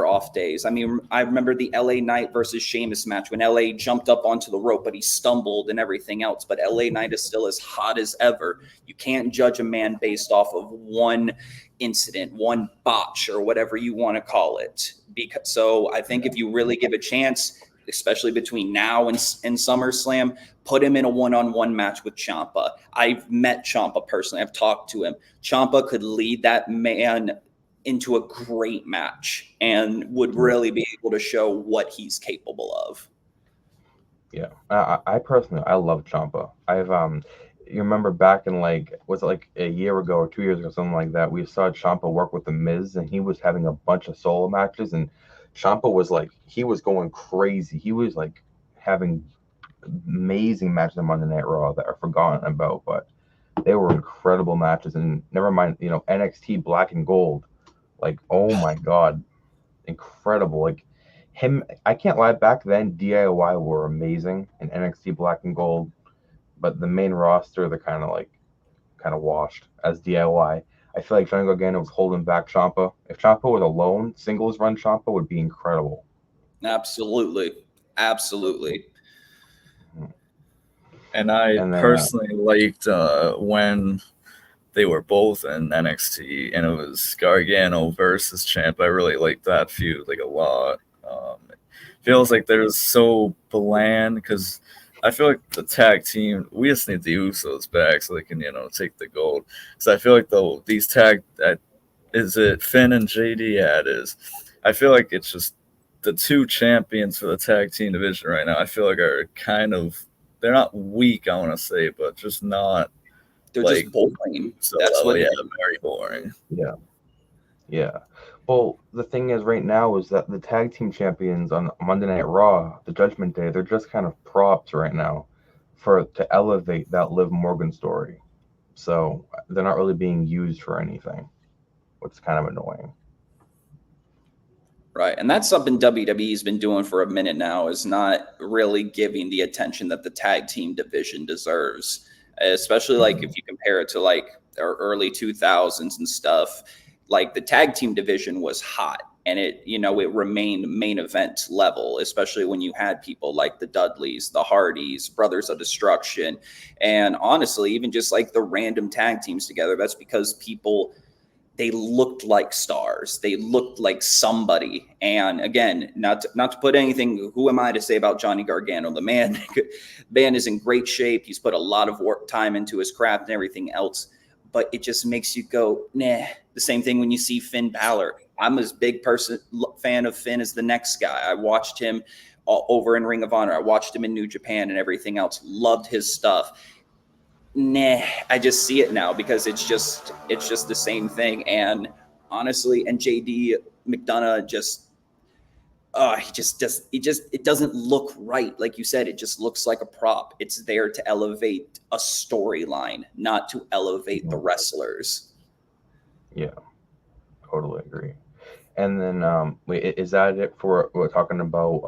off days. I mean, I remember the LA Knight versus Sheamus match when LA jumped up onto the rope, but he stumbled and everything else. But LA Knight is still as hot as ever. You can't judge a man based off of one incident, one botch, or whatever you want to call it. So I think if you really give a chance, especially between now and SummerSlam, put him in a one-on-one match with Ciampa. I've met Ciampa personally. I've talked to him. Ciampa could lead that man into a great match and would really be able to show what he's capable of. Yeah, I personally, I love Ciampa. you remember back in like, was it like a year ago or 2 years ago, something like that, we saw Ciampa work with the Miz, and he was having a bunch of solo matches, and Ciampa was like, he was going crazy. He was like having amazing matches on Monday Night Raw that are forgotten about, but they were incredible matches. And never mind, NXT Black and Gold, like, oh my God, incredible. Like him, I can't lie, back then DIY were amazing in NXT Black and Gold, but the main roster, they're kind of washed as DIY. I feel like Johnny Gargano was holding back Ciampa. If Ciampa was alone, singles run Ciampa would be incredible. Absolutely. Absolutely. And I And then, personally liked when they were both in NXT, and it was Gargano versus Champ. I really liked that feud like a lot. It feels like they're so bland because I feel like the tag team, we just need the Usos back so they can take the gold. Because I feel like though these tag, is it Finn and JD? Yeah, it is. I feel like it's just the two champions for the tag team division right now. I feel like are kind of, they're not weak, I want to say, but just not. They're Like, just boring. so That's what. yeah, very boring. yeah. Well, the thing is, right now, is that the tag team champions on Monday Night Raw, the Judgment Day, they're just kind of props right now to elevate that Liv Morgan story. So they're not really being used for anything, which is kind of annoying. Right. And that's something WWE's been doing for a minute now, is not really giving the attention that the tag team division deserves, especially like if you compare it to like our early 2000s and stuff. Like the tag team division was hot, and it remained main event level, especially when you had people like the Dudleys, the Hardys, Brothers of Destruction, and honestly, even just like the random tag teams together. That's because they looked like stars. They looked like somebody. And again, not to put anything, who am I to say about Johnny Gargano? The man is in great shape. He's put a lot of time into his craft and everything else. But it just makes you go, nah. The same thing when you see Finn Balor. I'm as big fan of Finn as the next guy. I watched him over in Ring of Honor. I watched him in New Japan and everything else. Loved his stuff. Nah, I just see it now because it's just the same thing. And honestly, and JD McDonough it doesn't look right. Like you said, it just looks like a prop. It's there to elevate a storyline, not to elevate the wrestlers. Yeah, totally agree. And then, wait, is that it for what we're talking about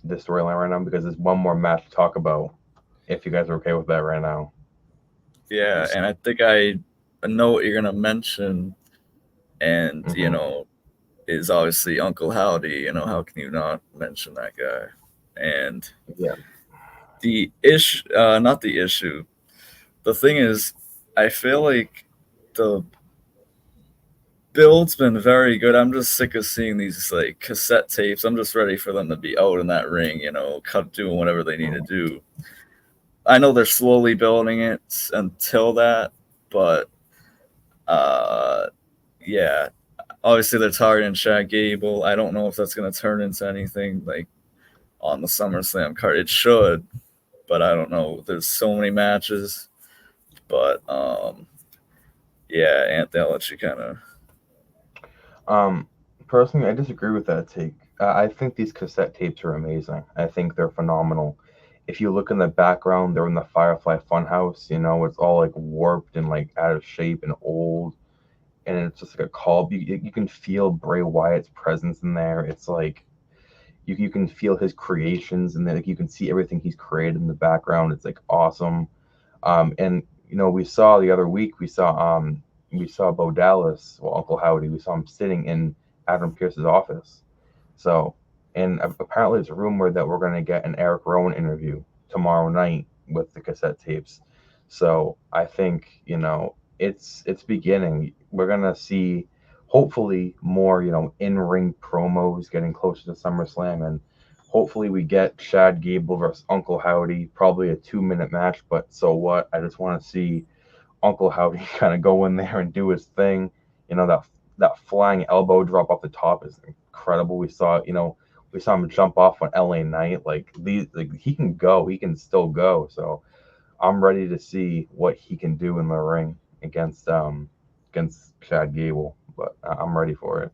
the storyline right now? Because there's one more match to talk about, if you guys are okay with that right now. Yeah, and I think I know what you're gonna mention, and is obviously Uncle Howdy. How can you not mention that guy? And Yeah. the issue, not the issue. The thing is, I feel like the build's been very good. I'm just sick of seeing these like cassette tapes. I'm just ready for them to be out in that ring, doing whatever they need to do. I know they're slowly building it until that, but yeah, obviously they're targeting Chad Gable. I don't know if that's going to turn into anything like on the SummerSlam card. It should, but I don't know. There's so many matches, but yeah, Anthony, I'll let you kind of. Personally, I disagree with that take. I think these cassette tapes are amazing. I think they're phenomenal. If you look in the background, they're in the Firefly Funhouse. It's all like warped and like out of shape and old, and it's just like a call. You can feel Bray Wyatt's presence in there. It's like you can feel his creations, and then like, you can see everything he's created in the background. It's like awesome. And we saw the other week, we saw Bo Dallas, well, Uncle Howdy. We saw him sitting in Adam Pearce's office. So, and apparently there's a rumor that we're going to get an Eric Rowan interview tomorrow night with the cassette tapes. So I think, it's beginning. We're going to see hopefully more, in-ring promos getting closer to SummerSlam, and hopefully we get Chad Gable versus Uncle Howdy, probably a 2-minute match, but so what? I just want to see Uncle Howdy kind of go in there and do his thing. That flying elbow drop off the top is incredible. We saw him jump off on LA Knight. He can go. He can still go. So I'm ready to see what he can do in the ring against Chad Gable, but I'm ready for it.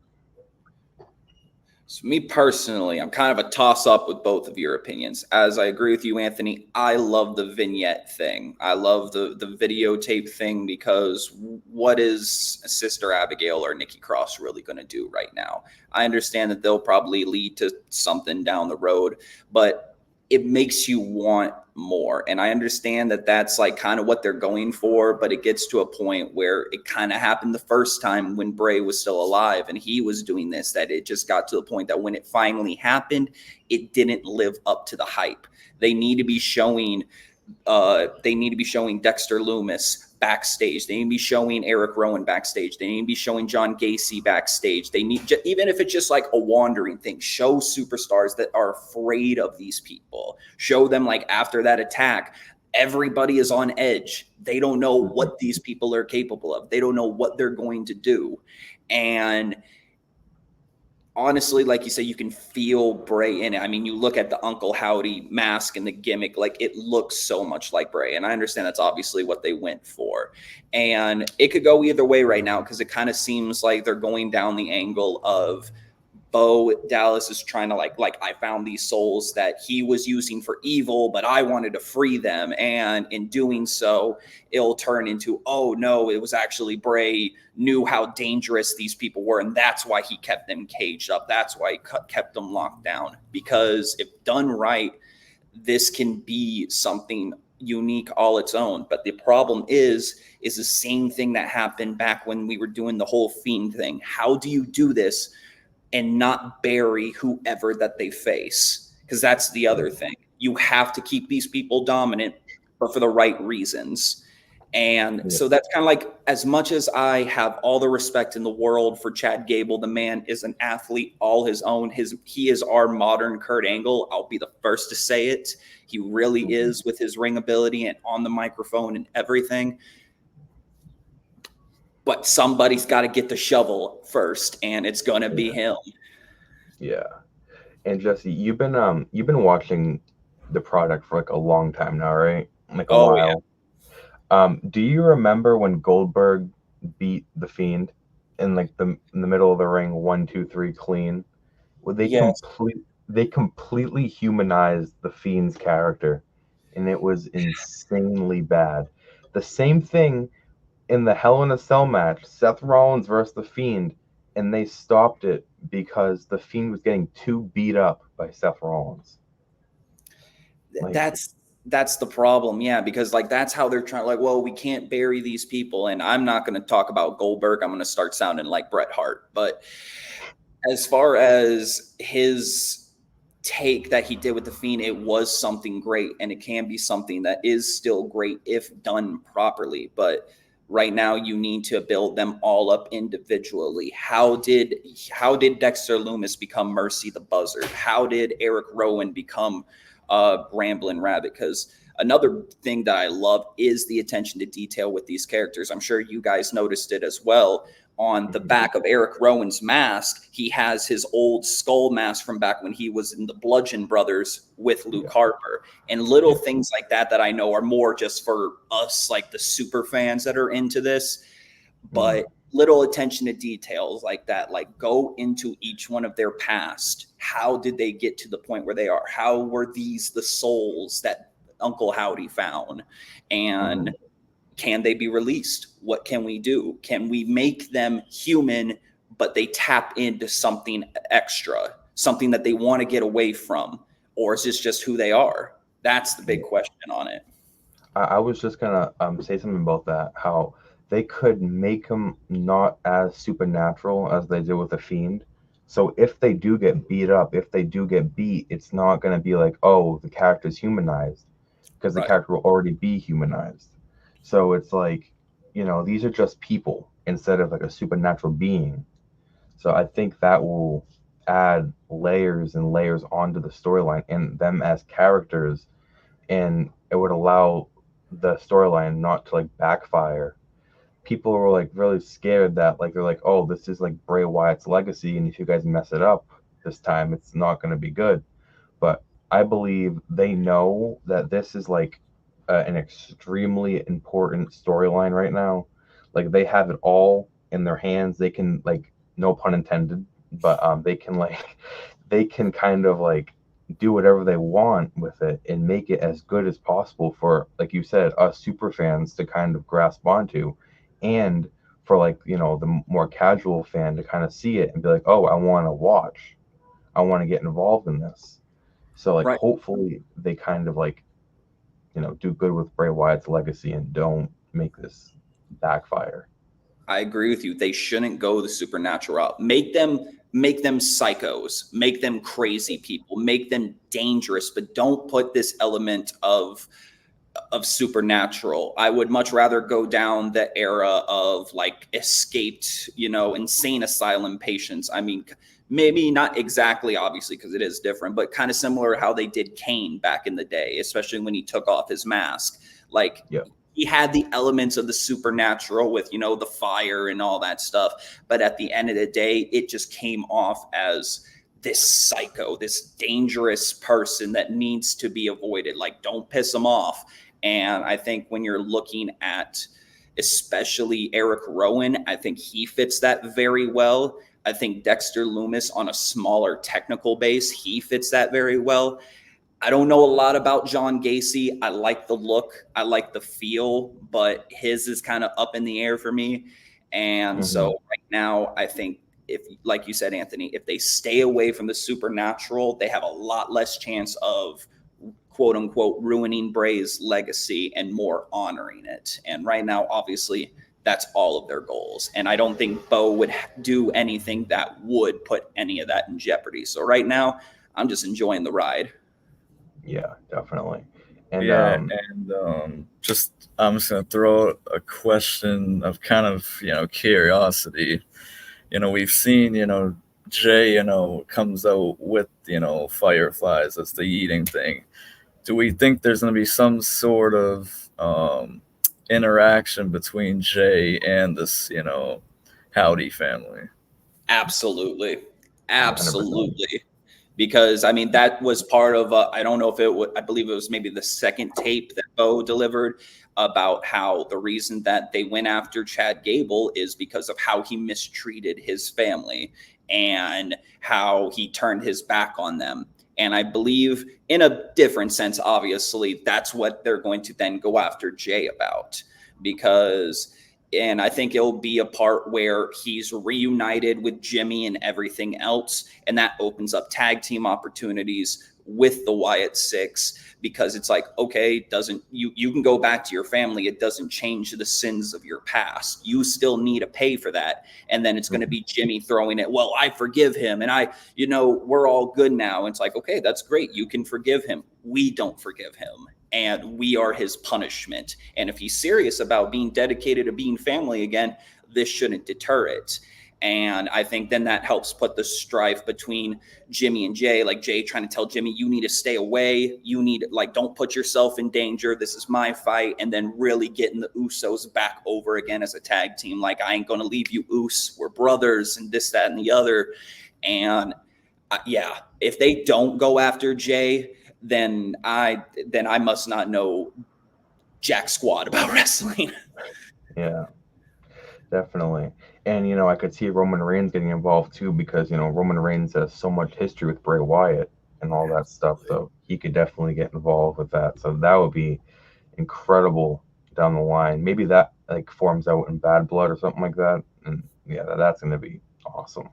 So me personally, I'm kind of a toss up with both of your opinions. As I agree with you, Anthony, I love the vignette thing. I love the videotape thing, because what is Sister Abigail or Nikki Cross really going to do right now? I understand that they'll probably lead to something down the road, but it makes you want more. And I understand that that's like kind of what they're going for, but it gets to a point where it kind of happened the first time when Bray was still alive and he was doing this, that it just got to the point that when it finally happened, it didn't live up to the hype. They need to be showing Dexter Loomis backstage. They need to be showing Eric Rowan backstage. They need to be showing John Gacy backstage. They need, even if it's just like a wandering thing, show superstars that are afraid of these people. Show them like after that attack, everybody is on edge. They don't know what these people are capable of. They don't know what they're going to do. And honestly, like you say, you can feel Bray in it. I mean, you look at the Uncle Howdy mask and the gimmick, like it looks so much like Bray. And I understand that's obviously what they went for. And it could go either way right now, because it kind of seems like they're going down the angle of Bo Dallas is trying to like I found these souls that he was using for evil, but I wanted to free them. And in doing so, it'll turn into, oh no, it was actually Bray knew how dangerous these people were. And that's why he kept them caged up. That's why he kept them locked down. Because if done right, this can be something unique all its own. But the problem is the same thing that happened back when we were doing the whole Fiend thing. How do you do this and not bury whoever that they face? Because that's the other thing. You have to keep these people dominant, but for the right reasons. And so that's kind of like, as much as I have all the respect in the world for Chad Gable, the man is an athlete all his own. He is our modern Kurt Angle. I'll be the first to say it. He really is, with his ring ability and on the microphone and everything. But somebody's got to get the shovel first, and it's going to be him. Yeah. And Jesse, you've been watching the product for like a long time now, right? Like a while. Yeah. Do you remember when Goldberg beat the Fiend in like in the middle of the ring, 1, 2, 3, clean? Well, they completely humanized the Fiend's character, and it was insanely bad. The same thing in the Hell in a Cell match, Seth Rollins versus the Fiend, and they stopped it because the Fiend was getting too beat up by Seth Rollins. Like, that's the problem, yeah, because like that's how they're trying. Like, well, we can't bury these people, and I'm not going to talk about Goldberg. I'm going to start sounding like Bret Hart. But as far as his take that he did with the Fiend, it was something great, and it can be something that is still great if done properly. But right now, you need to build them all up individually. How did Dexter Loomis become Mercy the Buzzard? How did Eric Rowan become Ramblin' Rabbit? Because another thing that I love is the attention to detail with these characters. I'm sure you guys noticed it as well. On the back of Eric Rowan's mask, he has his old skull mask from back when he was in the Bludgeon Brothers with Luke Harper. And little things like that I know are more just for us, like the super fans that are into this. But little attention to details like that, like go into each one of their past. How did they get to the point where they are? How were these the souls that Uncle Howdy found? And can they be released? What can we do? Can we make them human, but they tap into something extra, something that they want to get away from? Or is this just who they are? That's the big question on it. I was just going to say something about that, how they could make them not as supernatural as they did with the Fiend. So if they do get beat up, if they do get beat, it's not going to be like, oh, the character's humanized, because the character will already be humanized. So it's like, these are just people instead of like a supernatural being. So I think that will add layers and layers onto the storyline and them as characters, and it would allow the storyline not to like backfire. People were like really scared that like they're like, oh, this is like Bray Wyatt's legacy, and if you guys mess it up this time, it's not going to be good. But I believe they know that this is like an extremely important storyline right now. Like they have it all in their hands. They can like, no pun intended, but they can like they can kind of like do whatever they want with it and make it as good as possible for, like you said, us super fans to kind of grasp onto, and for like, you know, the more casual fan to kind of see it and be like, oh, I want to watch, I want to get involved in this. So like Right. hopefully they kind of like, you know, do good with Bray Wyatt's legacy and don't make this backfire. I agree with you. They shouldn't go the supernatural route. Make them psychos, make them crazy people, make them dangerous, but don't put this element of supernatural. I would much rather go down the era of like escaped, insane asylum patients. I mean, maybe not exactly, obviously, because it is different, but kind of similar how they did Kane back in the day, especially when he took off his mask. Like, Yeah. he had the elements of the supernatural with, the fire and all that stuff. But at the end of the day, it just came off as this psycho, this dangerous person that needs to be avoided. Like, don't piss him off. And I think when you're looking at especially Eric Rowan, I think he fits that very well. I think Dexter Lumis on a smaller technical base, he fits that very well. I don't know a lot about John Gacy. I like the look, I like the feel, but his is kind of up in the air for me. And so right now, I think if, like you said, Anthony, if they stay away from the supernatural, they have a lot less chance of quote unquote ruining Bray's legacy and more honoring it. And right now, obviously, that's all of their goals. And I don't think Bo would do anything that would put any of that in jeopardy. So right now, I'm just enjoying the ride. Yeah, definitely. And Yeah, and just I'm just gonna throw out a question of kind of curiosity. We've seen Jay comes out with fireflies as the eating thing. Do we think there's gonna be some sort of interaction between Jay and this Howdy family? Absolutely. 100%. Absolutely. Because I mean, that was part of, I don't know if it would, I believe it was maybe the second tape that Bo delivered about how the reason that they went after Chad Gable is because of how he mistreated his family and how he turned his back on them. And I believe, in a different sense, obviously, that's what they're going to then go after Jay about. Because and I think it'll be a part where he's reunited with Jimmy and everything else. And that opens up tag team opportunities with the Wyatt Six, because it's like, okay, doesn't you can go back to your family. It doesn't change the sins of your past. You still need to pay for that. And then it's going to be Jimmy throwing it. Well, I forgive him. And we're all good now. And it's like, okay, that's great. You can forgive him. We don't forgive him. And we are his punishment. And if he's serious about being dedicated to being family again, this shouldn't deter it. And I think then that helps put the strife between Jimmy and Jay, like Jay trying to tell Jimmy, you need to stay away. You need, like, don't put yourself in danger. This is my fight. And then really getting the Usos back over again as a tag team. Like, I ain't going to leave you, Us. We're brothers and this, that, and the other. And yeah, if they don't go after Jay, then I must not know jack squat about wrestling. Yeah, definitely. And I could see Roman Reigns getting involved too, because Roman Reigns has so much history with Bray Wyatt and all that stuff, so he could definitely get involved with that. So that would be incredible down the line. Maybe that like forms out in Bad Blood or something like that, and yeah, that's going to be awesome.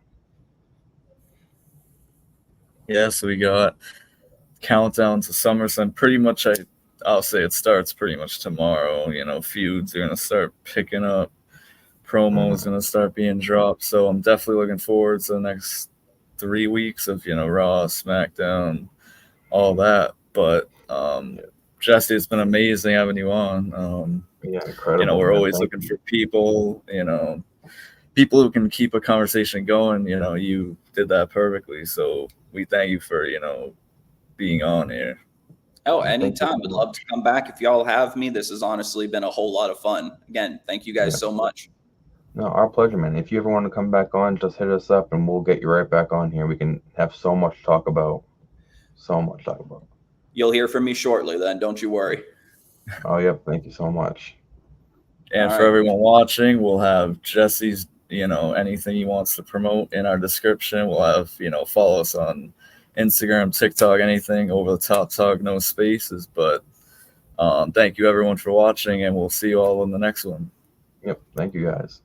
Yeah, so we got countdown to SummerSlam. Pretty much, I'll say it starts pretty much tomorrow. Feuds are gonna start picking up, promos gonna start being dropped. So I'm definitely looking forward to the next 3 weeks of Raw, SmackDown, all that. But Jesse, it's been amazing having you on. Yeah, incredible. We're man. always Thank looking you. for people, people who can keep a conversation going. You did that perfectly. So we thank you for being on here. Oh, Thank you anytime. so Would love to come back if y'all have me. This has honestly been a whole lot of fun. Again, thank you guys Yeah. so much. No, our pleasure, man. If you ever want to come back on, just hit us up and we'll get you right back on here. We can have so much to talk about. So much to talk about. You'll hear from me shortly then, don't you worry. Oh, yep. Thank you so much. And All for right. everyone watching, we'll have Jesse's, anything he wants to promote in our description. We'll have, follow us on Instagram, TikTok, anything, Over the Top Talk, no spaces. But thank you everyone for watching, and we'll see you all in the next one. Yep. Thank you guys.